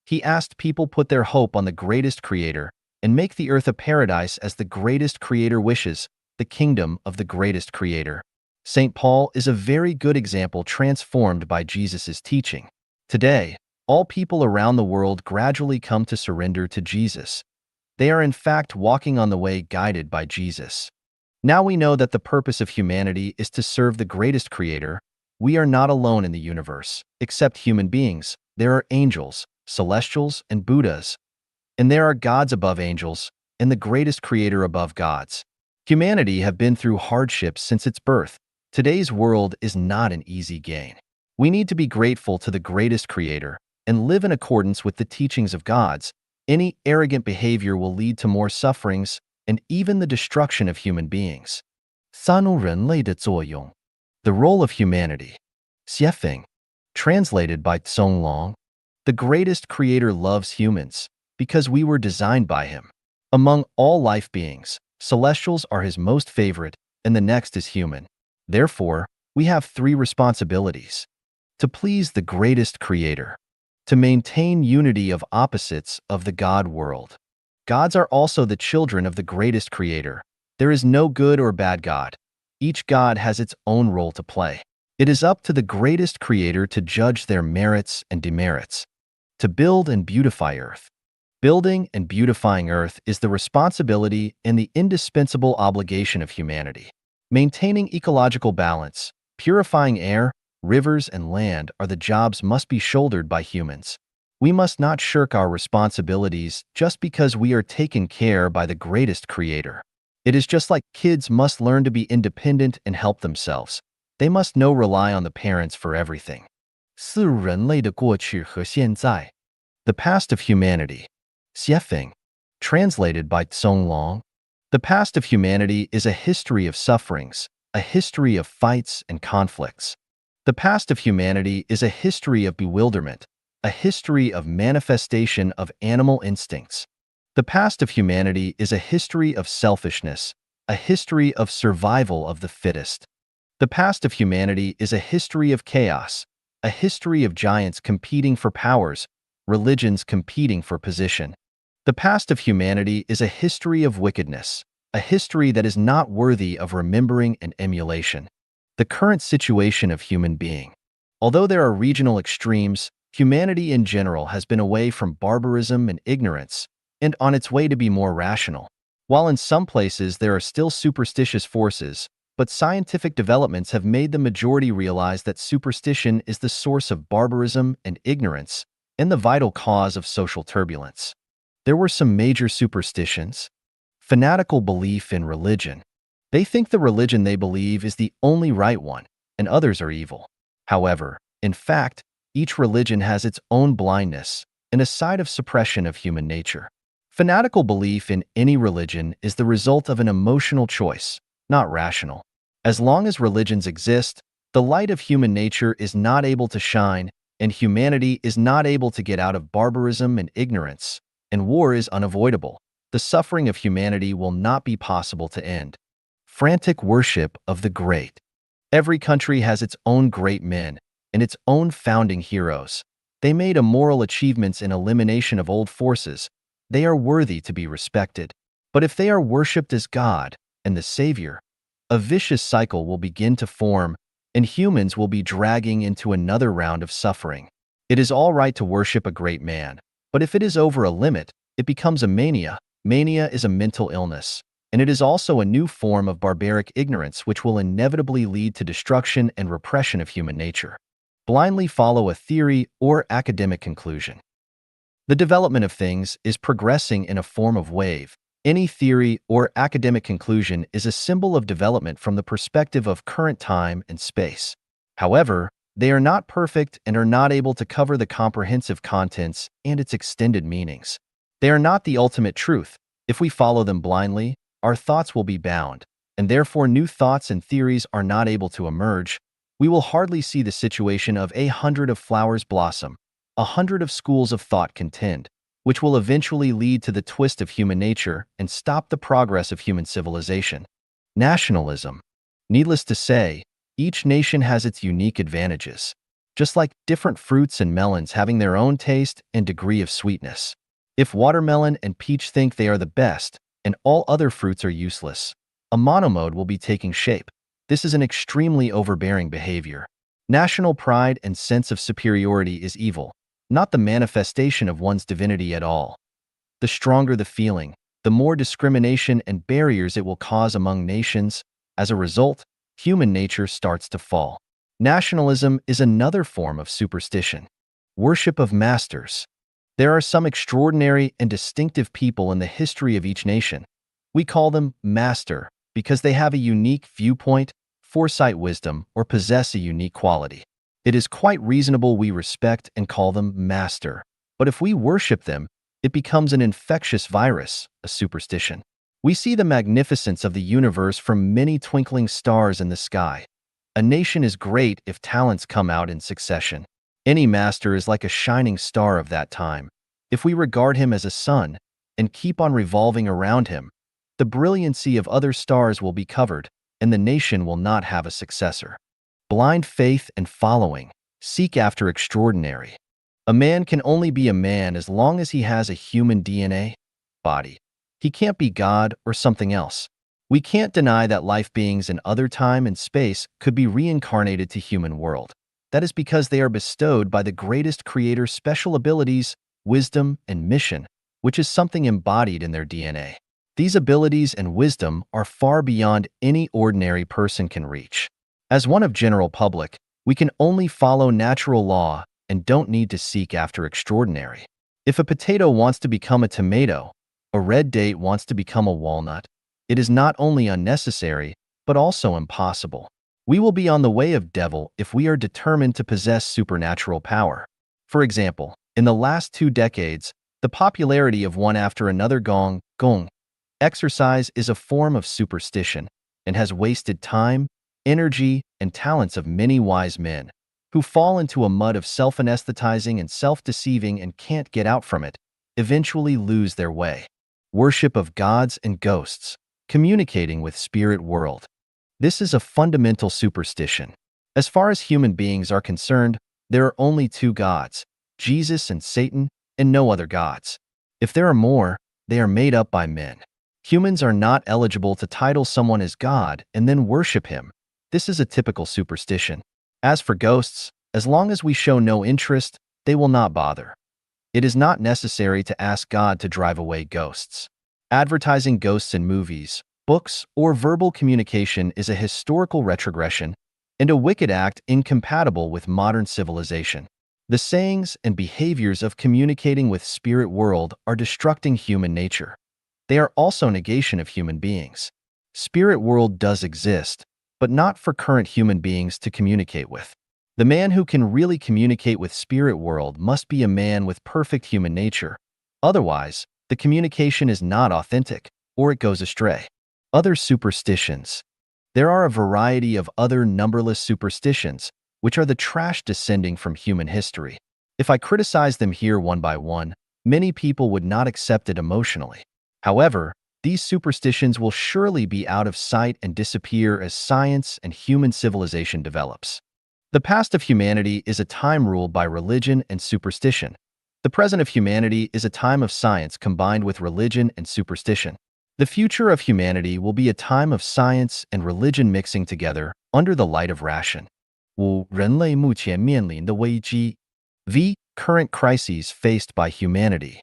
He asked people put their hope on the greatest creator and make the earth a paradise as the greatest creator wishes, the kingdom of the greatest creator. St. Paul is a very good example transformed by Jesus' teaching. Today, all people around the world gradually come to surrender to Jesus. They are in fact walking on the way guided by Jesus. Now we know that the purpose of humanity is to serve the greatest creator. We are not alone in the universe. Except human beings, there are angels, celestials, and Buddhas. And there are gods above angels, and the greatest creator above gods. Humanity have been through hardships since its birth. Today's world is not an easy gain. We need to be grateful to the greatest creator and live in accordance with the teachings of gods. Any arrogant behavior will lead to more sufferings and even the destruction of human beings. 三人类的作用 The role of humanity. Xiefeng. Translated by Tsong Long. The greatest creator loves humans because we were designed by him. Among all life beings, celestials are his most favorite, and the next is human. Therefore, we have three responsibilities. To please the greatest creator. To maintain unity of opposites of the God world. Gods are also the children of the greatest creator. There is no good or bad God. Each God has its own role to play. It is up to the greatest creator to judge their merits and demerits. To build and beautify earth. Building and beautifying earth is the responsibility and the indispensable obligation of humanity. Maintaining ecological balance, purifying air, rivers, and land are the jobs must be shouldered by humans. We must not shirk our responsibilities just because we are taken care by the greatest creator. It is just like kids must learn to be independent and help themselves. They must know rely on the parents for everything. 四人类的过去和现在 The past of humanity. Xiefeng. Translated by Tsong Long. The past of humanity is a history of sufferings, a history of fights and conflicts. The past of humanity is a history of bewilderment, a history of manifestation of animal instincts. The past of humanity is a history of selfishness, a history of survival of the fittest. The past of humanity is a history of chaos, a history of giants competing for powers, religions competing for position. The past of humanity is a history of wickedness, a history that is not worthy of remembering and emulation. The current situation of human being. Although there are regional extremes, humanity in general has been away from barbarism and ignorance, and on its way to be more rational. While in some places there are still superstitious forces, but scientific developments have made the majority realize that superstition is the source of barbarism and ignorance, and the vital cause of social turbulence. There were some major superstitions. Fanatical belief in religion. They think the religion they believe is the only right one, and others are evil. However, in fact, each religion has its own blindness and a side of suppression of human nature. Fanatical belief in any religion is the result of an emotional choice, not rational. As long as religions exist, the light of human nature is not able to shine, and humanity is not able to get out of barbarism and ignorance, and war is unavoidable. The suffering of humanity will not be possible to end. Frantic worship of the great. Every country has its own great men and its own founding heroes. They made immoral achievements in elimination of old forces. They are worthy to be respected. But if they are worshipped as God, and the savior, a vicious cycle will begin to form, and humans will be dragging into another round of suffering. It is all right to worship a great man, but if it is over a limit, it becomes a mania. Mania is a mental illness, and it is also a new form of barbaric ignorance which will inevitably lead to destruction and repression of human nature. Blindly follow a theory or academic conclusion. The development of things is progressing in a form of wave. Any theory or academic conclusion is a symbol of development from the perspective of current time and space. However, they are not perfect and are not able to cover the comprehensive contents and its extended meanings. They are not the ultimate truth. If we follow them blindly, our thoughts will be bound, and therefore new thoughts and theories are not able to emerge. We will hardly see the situation of 100 of flowers blossom, 100 of schools of thought contend, which will eventually lead to the twist of human nature and stop the progress of human civilization. Nationalism. Needless to say, each nation has its unique advantages, just like different fruits and melons having their own taste and degree of sweetness. If watermelon and peach think they are the best, and all other fruits are useless, a monomode will be taking shape. This is an extremely overbearing behavior. National pride and sense of superiority is evil, not the manifestation of one's divinity at all. The stronger the feeling, the more discrimination and barriers it will cause among nations. As a result, human nature starts to fall. Nationalism is another form of superstition. Worship of masters. There are some extraordinary and distinctive people in the history of each nation. We call them master because they have a unique viewpoint, foresight, wisdom, or possess a unique quality. It is quite reasonable we respect and call them master, but if we worship them, it becomes an infectious virus, a superstition. We see the magnificence of the universe from many twinkling stars in the sky. A nation is great if talents come out in succession. Any master is like a shining star of that time. If we regard him as a sun and keep on revolving around him, the brilliancy of other stars will be covered, and the nation will not have a successor. Blind faith and following. Seek after extraordinary. A man can only be a man as long as he has a human DNA body. He can't be God or something else. We can't deny that life beings in other time and space could be reincarnated to human world. That is because they are bestowed by the greatest creator's special abilities, wisdom, and mission, which is something embodied in their DNA. These abilities and wisdom are far beyond any ordinary person can reach. As one of general public, we can only follow natural law and don't need to seek after extraordinary. If a potato wants to become a tomato, a red date wants to become a walnut, it is not only unnecessary, but also impossible. We will be on the way of devil if we are determined to possess supernatural power. For example, in the last 2 decades, the popularity of one after another gong exercise is a form of superstition and has wasted time, energy, and talents of many wise men, who fall into a mud of self-anesthetizing and self-deceiving and can't get out from it, eventually lose their way. Worship of gods and ghosts. Communicating with spirit world. This is a fundamental superstition. As far as human beings are concerned, there are only 2 gods, Jesus and Satan, and no other gods. If there are more, they are made up by men. Humans are not eligible to title someone as God and then worship him. This is a typical superstition. As for ghosts, as long as we show no interest, they will not bother. It is not necessary to ask God to drive away ghosts. Advertising ghosts in movies, books, or verbal communication is a historical retrogression and a wicked act incompatible with modern civilization. The sayings and behaviors of communicating with spirit world are destructing human nature. They are also negation of human beings. Spirit world does exist, but not for current human beings to communicate with. The man who can really communicate with spirit world must be a man with perfect human nature. Otherwise, the communication is not authentic, or it goes astray. Other superstitions. There are a variety of other numberless superstitions, which are the trash descending from human history. If I criticize them here one by one, many people would not accept it emotionally. However, these superstitions will surely be out of sight and disappear as science and human civilization develops. The past of humanity is a time ruled by religion and superstition. The present of humanity is a time of science combined with religion and superstition. The future of humanity will be a time of science and religion mixing together under the light of ration. 五、人类目前面临的危机 V. Current crises faced by humanity.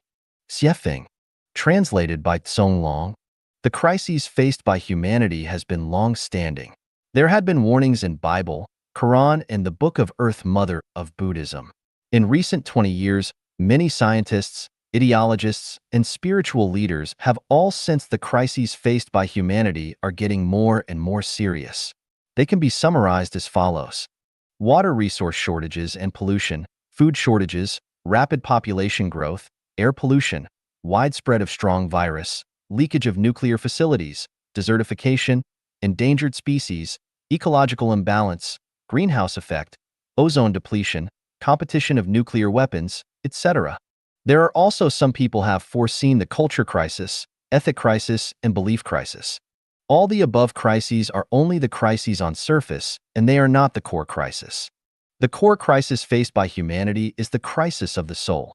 Xiefeng. Translated by Tsong Long. The crises faced by humanity has been long-standing. There had been warnings in Bible, Quran, and the Book of Earth Mother of Buddhism. In recent 20 years, many scientists, ideologists, and spiritual leaders have all sensed the crises faced by humanity are getting more and more serious. They can be summarized as follows. Water resource shortages and pollution, food shortages, rapid population growth, air pollution, widespread of strong virus, leakage of nuclear facilities, desertification, endangered species, ecological imbalance, greenhouse effect, ozone depletion, competition of nuclear weapons, etc. There are also some people have foreseen the culture crisis, ethic crisis, and belief crisis. All the above crises are only the crises on surface, and they are not the core crisis. The core crisis faced by humanity is the crisis of the soul.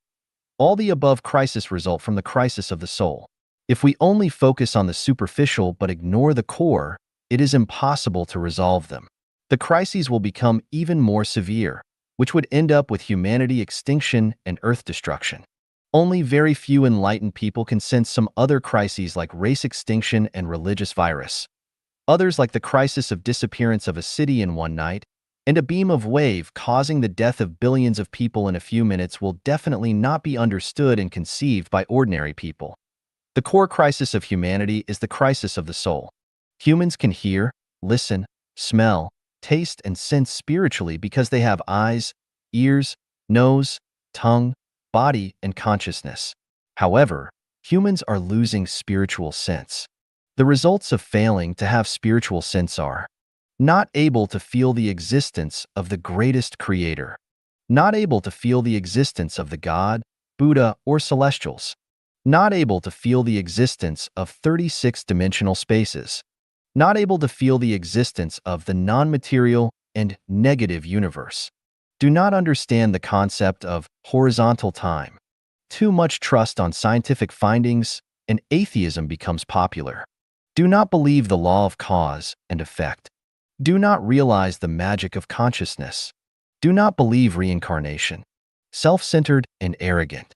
All the above crises result from the crisis of the soul. If we only focus on the superficial but ignore the core, it is impossible to resolve them. The crises will become even more severe, which would end up with humanity extinction and earth destruction. Only very few enlightened people can sense some other crises like race extinction and religious virus. Others like the crisis of disappearance of a city in one night, and a beam of wave causing the death of billions of people in a few minutes will definitely not be understood and conceived by ordinary people. The core crisis of humanity is the crisis of the soul. Humans can hear, listen, smell, taste, and sense spiritually because they have eyes, ears, nose, tongue, body, and consciousness. However, humans are losing spiritual sense. The results of failing to have spiritual sense are not able to feel the existence of the greatest creator, not able to feel the existence of the God, Buddha, or celestials, not able to feel the existence of 36-dimensional spaces, not able to feel the existence of the non-material and negative universe, do not understand the concept of horizontal time. Too much trust on scientific findings, and atheism becomes popular. Do not believe the law of cause and effect. Do not realize the magic of consciousness. Do not believe reincarnation. Self-centered and arrogant.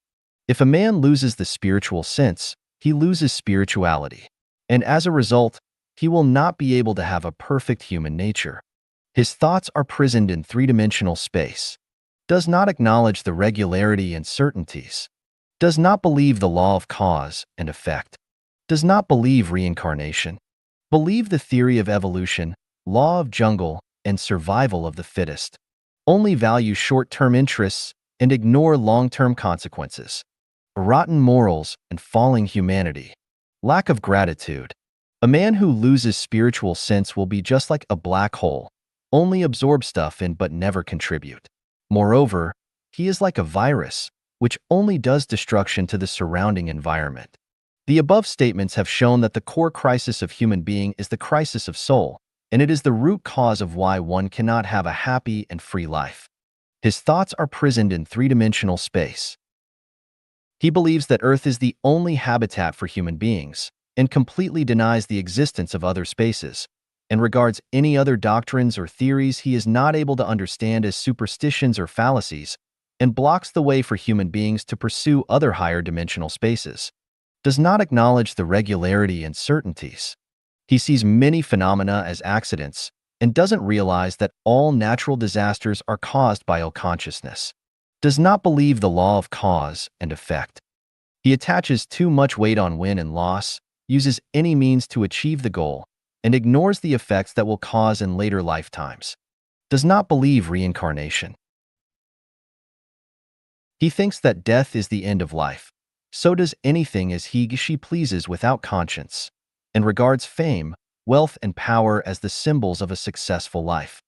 If a man loses the spiritual sense, he loses spirituality. And as a result, he will not be able to have a perfect human nature. His thoughts are prisoned in three-dimensional space. Does not acknowledge the regularity and certainties. Does not believe the law of cause and effect. Does not believe reincarnation. Believe the theory of evolution, law of jungle, and survival of the fittest. Only value short-term interests and ignore long-term consequences. Rotten morals and falling humanity. Lack of gratitude. A man who loses spiritual sense will be just like a black hole, only absorb stuff in but never contribute. Moreover, he is like a virus, which only does destruction to the surrounding environment. The above statements have shown that the core crisis of human being is the crisis of soul, and it is the root cause of why one cannot have a happy and free life. His thoughts are prisoned in three-dimensional space. He believes that Earth is the only habitat for human beings, and completely denies the existence of other spaces, and regards any other doctrines or theories he is not able to understand as superstitions or fallacies, and blocks the way for human beings to pursue other higher dimensional spaces. Does not acknowledge the regularity and certainties. He sees many phenomena as accidents, and doesn't realize that all natural disasters are caused by unconsciousness. Does not believe the law of cause and effect. He attaches too much weight on win and loss, uses any means to achieve the goal, and ignores the effects that will cause in later lifetimes. Does not believe reincarnation. He thinks that death is the end of life. So does anything as she pleases without conscience, and regards fame, wealth, and power as the symbols of a successful life.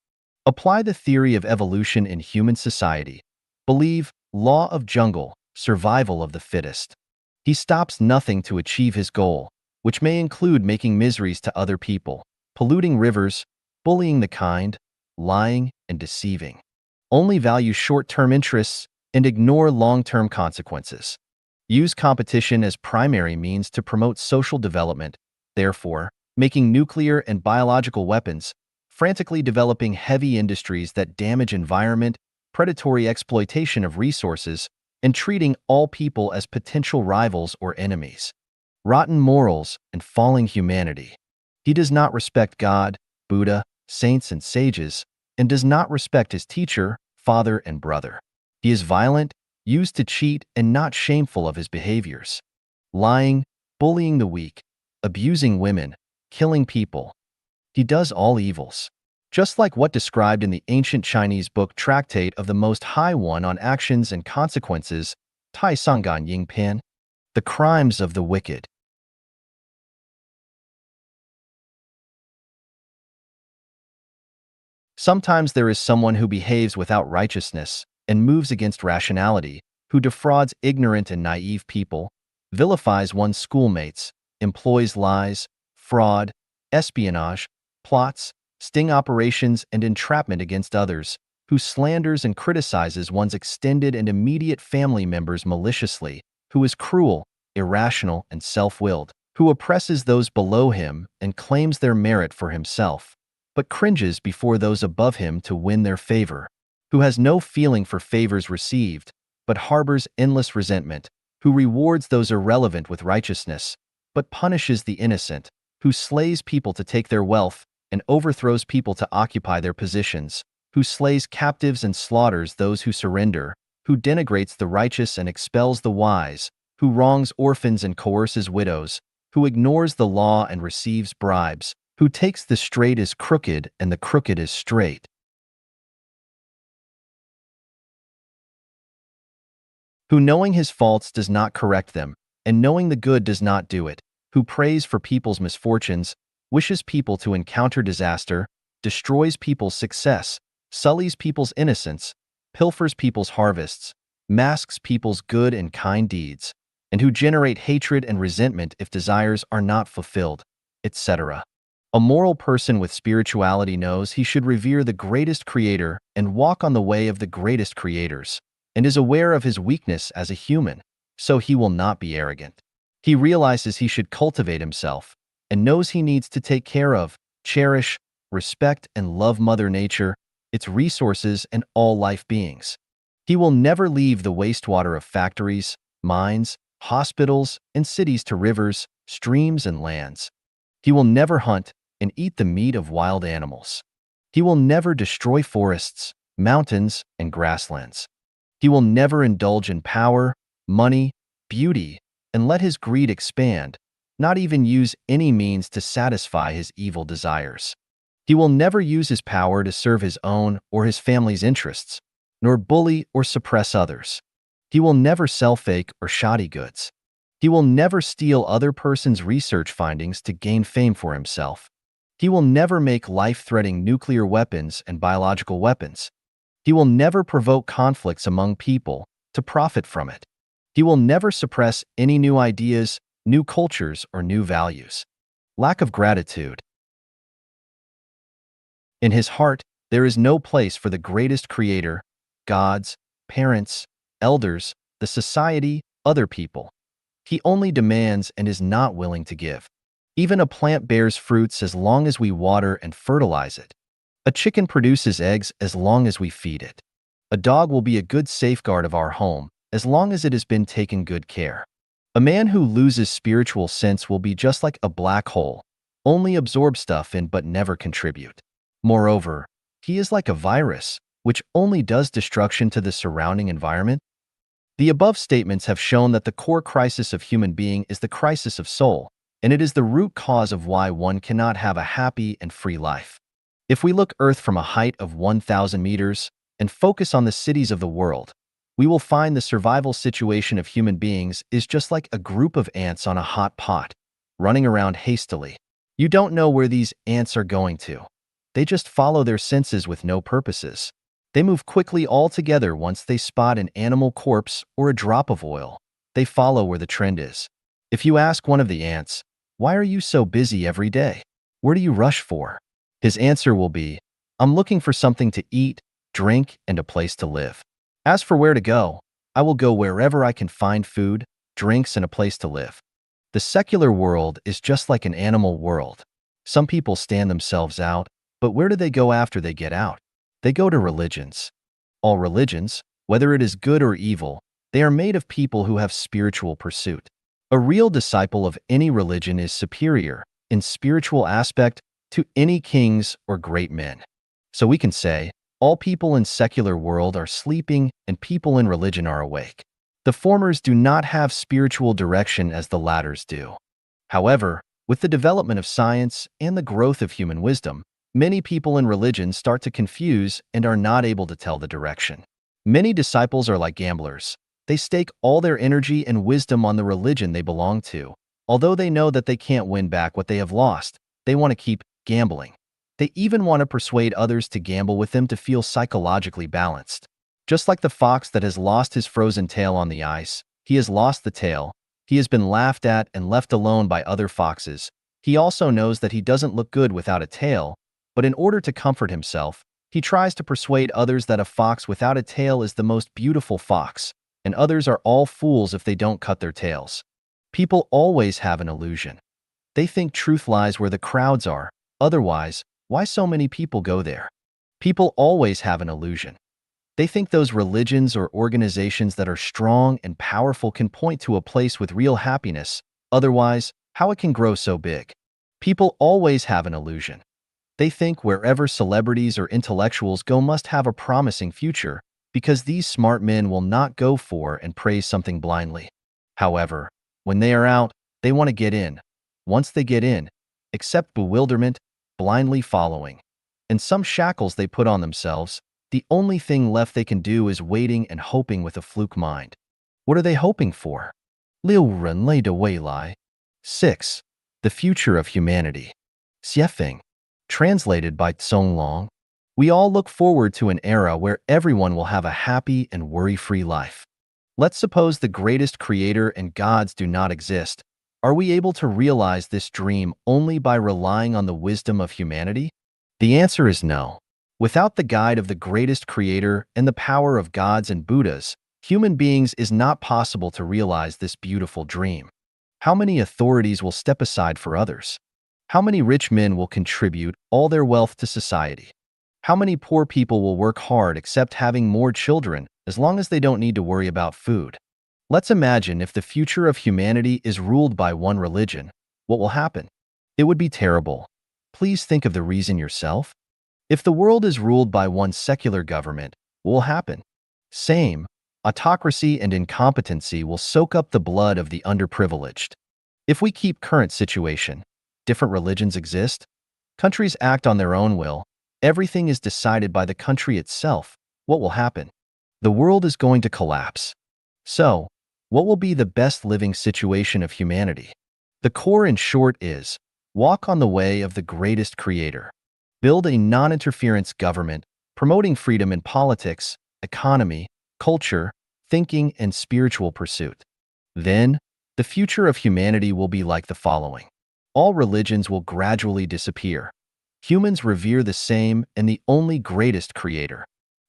Apply the theory of evolution in human society. Believe law of jungle, survival of the fittest. He stops nothing to achieve his goal, which may include making miseries to other people, polluting rivers, bullying the kind, lying, and deceiving. Only value short-term interests and ignore long-term consequences. Use competition as primary means to promote social development therefore, making nuclear and biological weapons, frantically developing heavy industries that damage environment, predatory exploitation of resources, and treating all people as potential rivals or enemies. Rotten morals and falling humanity. He does not respect God, Buddha, saints and sages, and does not respect his teacher, father and brother. He is violent, used to cheat, and not shameful of his behaviors. Lying, bullying the weak, abusing women, killing people. He does all evils. Just like what described in the ancient Chinese book Tractate of the Most High One on Actions and Consequences, Tai Sangan Ying Pan, the crimes of the wicked. Sometimes there is someone who behaves without righteousness and moves against rationality, who defrauds ignorant and naive people, vilifies one's schoolmates, employs lies, fraud, espionage, plots, sting operations, and entrapment against others, who slanders and criticizes one's extended and immediate family members maliciously, who is cruel, irrational, and self-willed, who oppresses those below him and claims their merit for himself, but cringes before those above him to win their favor, who has no feeling for favors received, but harbors endless resentment, who rewards those irrelevant with righteousness, but punishes the innocent, who slays people to take their wealth and overthrows people to occupy their positions, who slays captives and slaughters those who surrender, who denigrates the righteous and expels the wise, who wrongs orphans and coerces widows, who ignores the law and receives bribes, who takes the straight as crooked and the crooked as straight, who knowing his faults does not correct them, and knowing the good does not do it, who prays for people's misfortunes, wishes people to encounter disaster, destroys people's success, sullies people's innocence, pilfers people's harvests, masks people's good and kind deeds, and who generate hatred and resentment if desires are not fulfilled, etc. A moral person with spirituality knows he should revere the greatest creator and walk on the way of the greatest creators, and is aware of his weakness as a human, so he will not be arrogant. He realizes he should cultivate himself, and knows he needs to take care of, cherish, respect, and love Mother Nature, its resources, and all life beings. He will never leave the wastewater of factories, mines, hospitals, and cities to rivers, streams, and lands. He will never hunt and eat the meat of wild animals. He will never destroy forests, mountains, and grasslands. He will never indulge in power, money, beauty, and let his greed expand, not even use any means to satisfy his evil desires. He will never use his power to serve his own or his family's interests, nor bully or suppress others. He will never sell fake or shoddy goods. He will never steal other person's research findings to gain fame for himself. He will never make life-threatening nuclear weapons and biological weapons. He will never provoke conflicts among people to profit from it. He will never suppress any new ideas, new cultures, or new values. Lack of gratitude. In his heart, there is no place for the greatest creator, gods, parents, elders, the society, other people. He only demands and is not willing to give. Even a plant bears fruits as long as we water and fertilize it. A chicken produces eggs as long as we feed it. A dog will be a good safeguard of our home as long as it has been taken good care. A man who loses spiritual sense will be just like a black hole, only absorb stuff in but never contribute. Moreover, he is like a virus, which only does destruction to the surrounding environment. The above statements have shown that the core crisis of human being is the crisis of soul, and it is the root cause of why one cannot have a happy and free life. If we look Earth from a height of 1,000 meters and focus on the cities of the world, we will find the survival situation of human beings is just like a group of ants on a hot pot, running around hastily. You don't know where these ants are going to. They just follow their senses with no purposes. They move quickly all together once they spot an animal corpse or a drop of oil. They follow where the trend is. If you ask one of the ants, "Why are you so busy every day? Where do you rush for?" His answer will be, "I'm looking for something to eat, drink, and a place to live. As for where to go, I will go wherever I can find food, drinks, and a place to live." The secular world is just like an animal world. Some people stand themselves out, but where do they go after they get out? They go to religions. All religions, whether it is good or evil, they are made of people who have spiritual pursuit. A real disciple of any religion is superior, in spiritual aspect, to any kings or great men. So we can say, all people in secular world are sleeping and people in religion are awake. The formers do not have spiritual direction as the latters do. However, with the development of science and the growth of human wisdom, many people in religion start to confuse and are not able to tell the direction. Many disciples are like gamblers. They stake all their energy and wisdom on the religion they belong to. Although they know that they can't win back what they have lost, they want to keep gambling. They even want to persuade others to gamble with them to feel psychologically balanced. Just like the fox that has lost his frozen tail on the ice, he has lost the tail. He has been laughed at and left alone by other foxes. He also knows that he doesn't look good without a tail, but in order to comfort himself, he tries to persuade others that a fox without a tail is the most beautiful fox, and others are all fools if they don't cut their tails. People always have an illusion. They think truth lies where the crowds are. Otherwise, why so many people go there? People always have an illusion. They think those religions or organizations that are strong and powerful can point to a place with real happiness. Otherwise, how it can grow so big? People always have an illusion. They think wherever celebrities or intellectuals go must have a promising future, because these smart men will not go for and praise something blindly. However, when they are out, they want to get in. Once they get in, accept bewilderment, blindly following. In some shackles they put on themselves, the only thing left they can do is waiting and hoping with a fluke mind. What are they hoping for? 6. 人类的未来. 6. The future of humanity. Xiefeng. Translated by Tsong Long. We all look forward to an era where everyone will have a happy and worry-free life. Let's suppose the greatest creator and gods do not exist. Are we able to realize this dream only by relying on the wisdom of humanity? The answer is no. Without the guide of the greatest creator and the power of gods and Buddhas, human beings is not possible to realize this beautiful dream. How many authorities will step aside for others? How many rich men will contribute all their wealth to society? How many poor people will work hard except having more children as long as they don't need to worry about food? Let's imagine if the future of humanity is ruled by one religion. What will happen? It would be terrible. Please think of the reason yourself. If the world is ruled by one secular government, what will happen? Same. Autocracy and incompetency will soak up the blood of the underprivileged. If we keep current situation, different religions exist. Countries act on their own will. Everything is decided by the country itself. What will happen? The world is going to collapse. So, what will be the best living situation of humanity? The core in short is, walk on the way of the greatest creator. Build a non-interference government, promoting freedom in politics, economy, culture, thinking, and spiritual pursuit. Then, the future of humanity will be like the following. All religions will gradually disappear. Humans revere the same and the only greatest creator.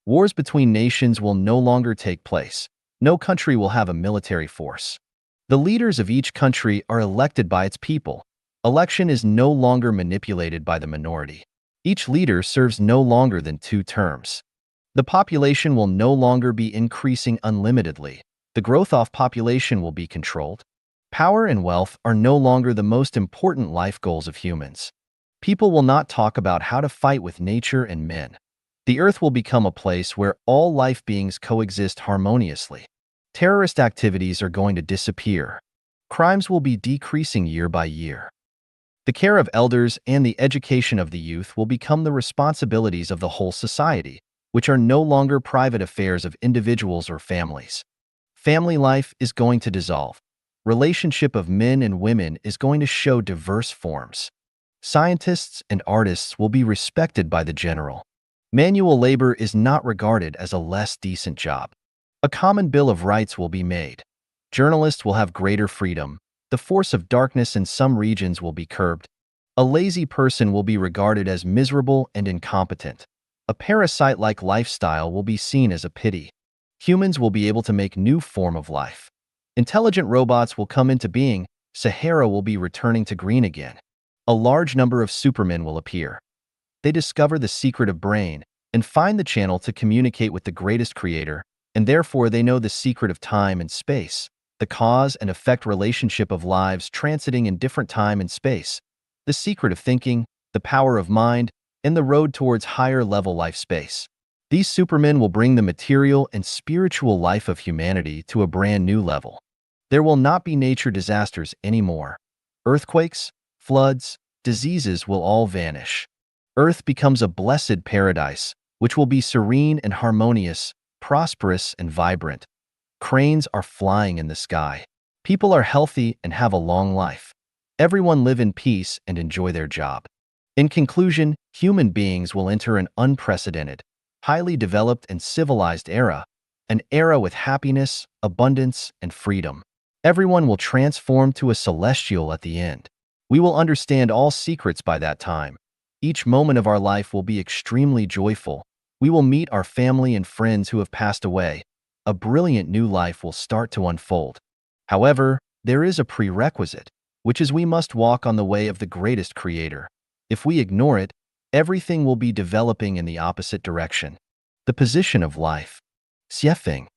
Wars between nations will no longer take place. No country will have a military force. The leaders of each country are elected by its people. Election is no longer manipulated by the minority. Each leader serves no longer than 2 terms. The population will no longer be increasing unlimitedly. The growth of population will be controlled. Power and wealth are no longer the most important life goals of humans. People will not talk about how to fight with nature and men. The earth will become a place where all life beings coexist harmoniously. Terrorist activities are going to disappear. Crimes will be decreasing year by year. The care of elders and the education of the youth will become the responsibilities of the whole society, which are no longer private affairs of individuals or families. Family life is going to dissolve. Relationship of men and women is going to show diverse forms. Scientists and artists will be respected by the general. Manual labor is not regarded as a less decent job. A common bill of rights will be made. Journalists will have greater freedom. The force of darkness in some regions will be curbed. A lazy person will be regarded as miserable and incompetent. A parasite-like lifestyle will be seen as a pity. Humans will be able to make new form of life. Intelligent robots will come into being. Sahara will be returning to green again. A large number of supermen will appear. They discover the secret of brain and find the channel to communicate with the greatest creator, and therefore they know the secret of time and space, the cause and effect relationship of lives transiting in different time and space, the secret of thinking, the power of mind, and the road towards higher level life space. These supermen will bring the material and spiritual life of humanity to a brand new level. There will not be nature disasters anymore. Earthquakes, floods, diseases will all vanish. Earth becomes a blessed paradise, which will be serene and harmonious, prosperous and vibrant. Cranes are flying in the sky. People are healthy and have a long life. Everyone live in peace and enjoy their job. In conclusion, human beings will enter an unprecedented, highly developed and civilized era, an era with happiness, abundance, and freedom. Everyone will transform to a celestial at the end. We will understand all secrets by that time. Each moment of our life will be extremely joyful. We will meet our family and friends who have passed away. A brilliant new life will start to unfold. However, there is a prerequisite, which is we must walk on the way of the greatest creator. If we ignore it, everything will be developing in the opposite direction. The position of life. Xiefeng.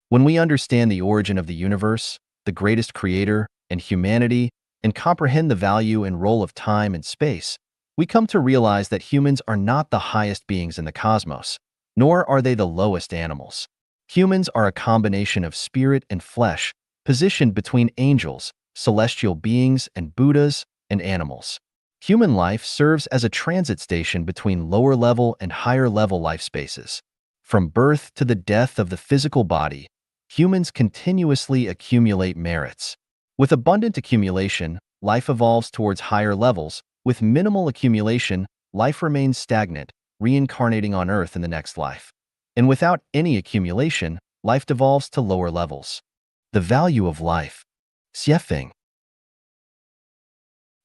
When we understand the origin of the universe, the greatest creator, and humanity, and comprehend the value and role of time and space, we come to realize that humans are not the highest beings in the cosmos, nor are they the lowest animals. Humans are a combination of spirit and flesh, positioned between angels, celestial beings, and Buddhas, and animals. Human life serves as a transit station between lower-level and higher-level life spaces. From birth to the death of the physical body, humans continuously accumulate merits. With abundant accumulation, life evolves towards higher levels. With minimal accumulation, life remains stagnant, reincarnating on Earth in the next life. And without any accumulation, life devolves to lower levels. The value of life. Xiefeng.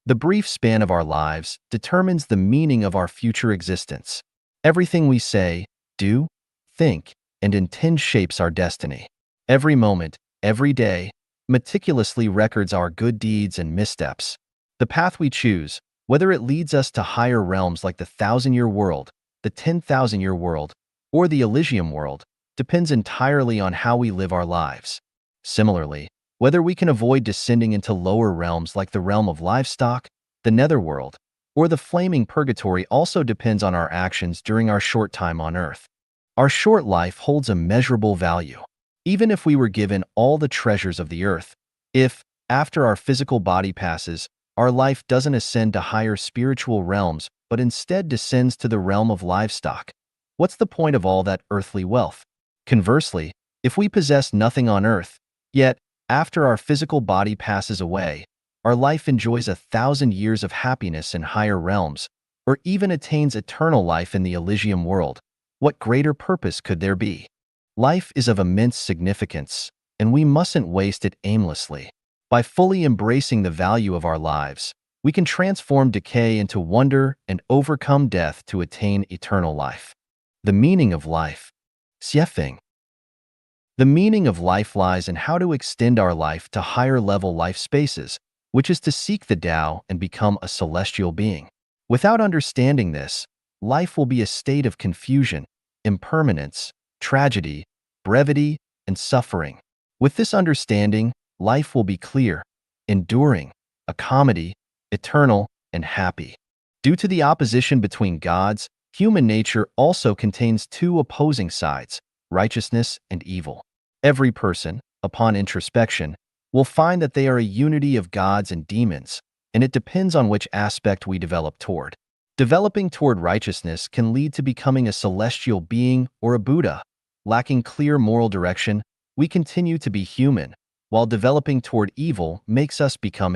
The brief span of our lives determines the meaning of our future existence. Everything we say, do, think, and intend shapes our destiny. Every moment, every day, meticulously records our good deeds and missteps. The path we choose, whether it leads us to higher realms like the 1,000-year world, the 10,000-year world, or the Elysium world, depends entirely on how we live our lives. Similarly, whether we can avoid descending into lower realms like the realm of livestock, the netherworld, or the flaming purgatory also depends on our actions during our short time on Earth. Our short life holds immeasurable value. Even if we were given all the treasures of the earth, if, after our physical body passes, our life doesn't ascend to higher spiritual realms but instead descends to the realm of livestock, what's the point of all that earthly wealth? Conversely, if we possess nothing on earth, yet, after our physical body passes away, our life enjoys 1,000 years of happiness in higher realms, or even attains eternal life in the Elysium world, what greater purpose could there be? Life is of immense significance, and we mustn't waste it aimlessly. By fully embracing the value of our lives, we can transform decay into wonder and overcome death to attain eternal life. The meaning of life. Xiefeng. The meaning of life lies in how to extend our life to higher-level life spaces, which is to seek the Tao and become a celestial being. Without understanding this, life will be a state of confusion, impermanence, tragedy, brevity, and suffering. With this understanding, life will be clear, enduring, a comedy, eternal, and happy. Due to the opposition between gods, human nature also contains two opposing sides, righteousness and evil. Every person, upon introspection, will find that they are a unity of gods and demons, and it depends on which aspect we develop toward. Developing toward righteousness can lead to becoming a celestial being or a Buddha. Lacking clear moral direction, we continue to be human, while developing toward evil makes us become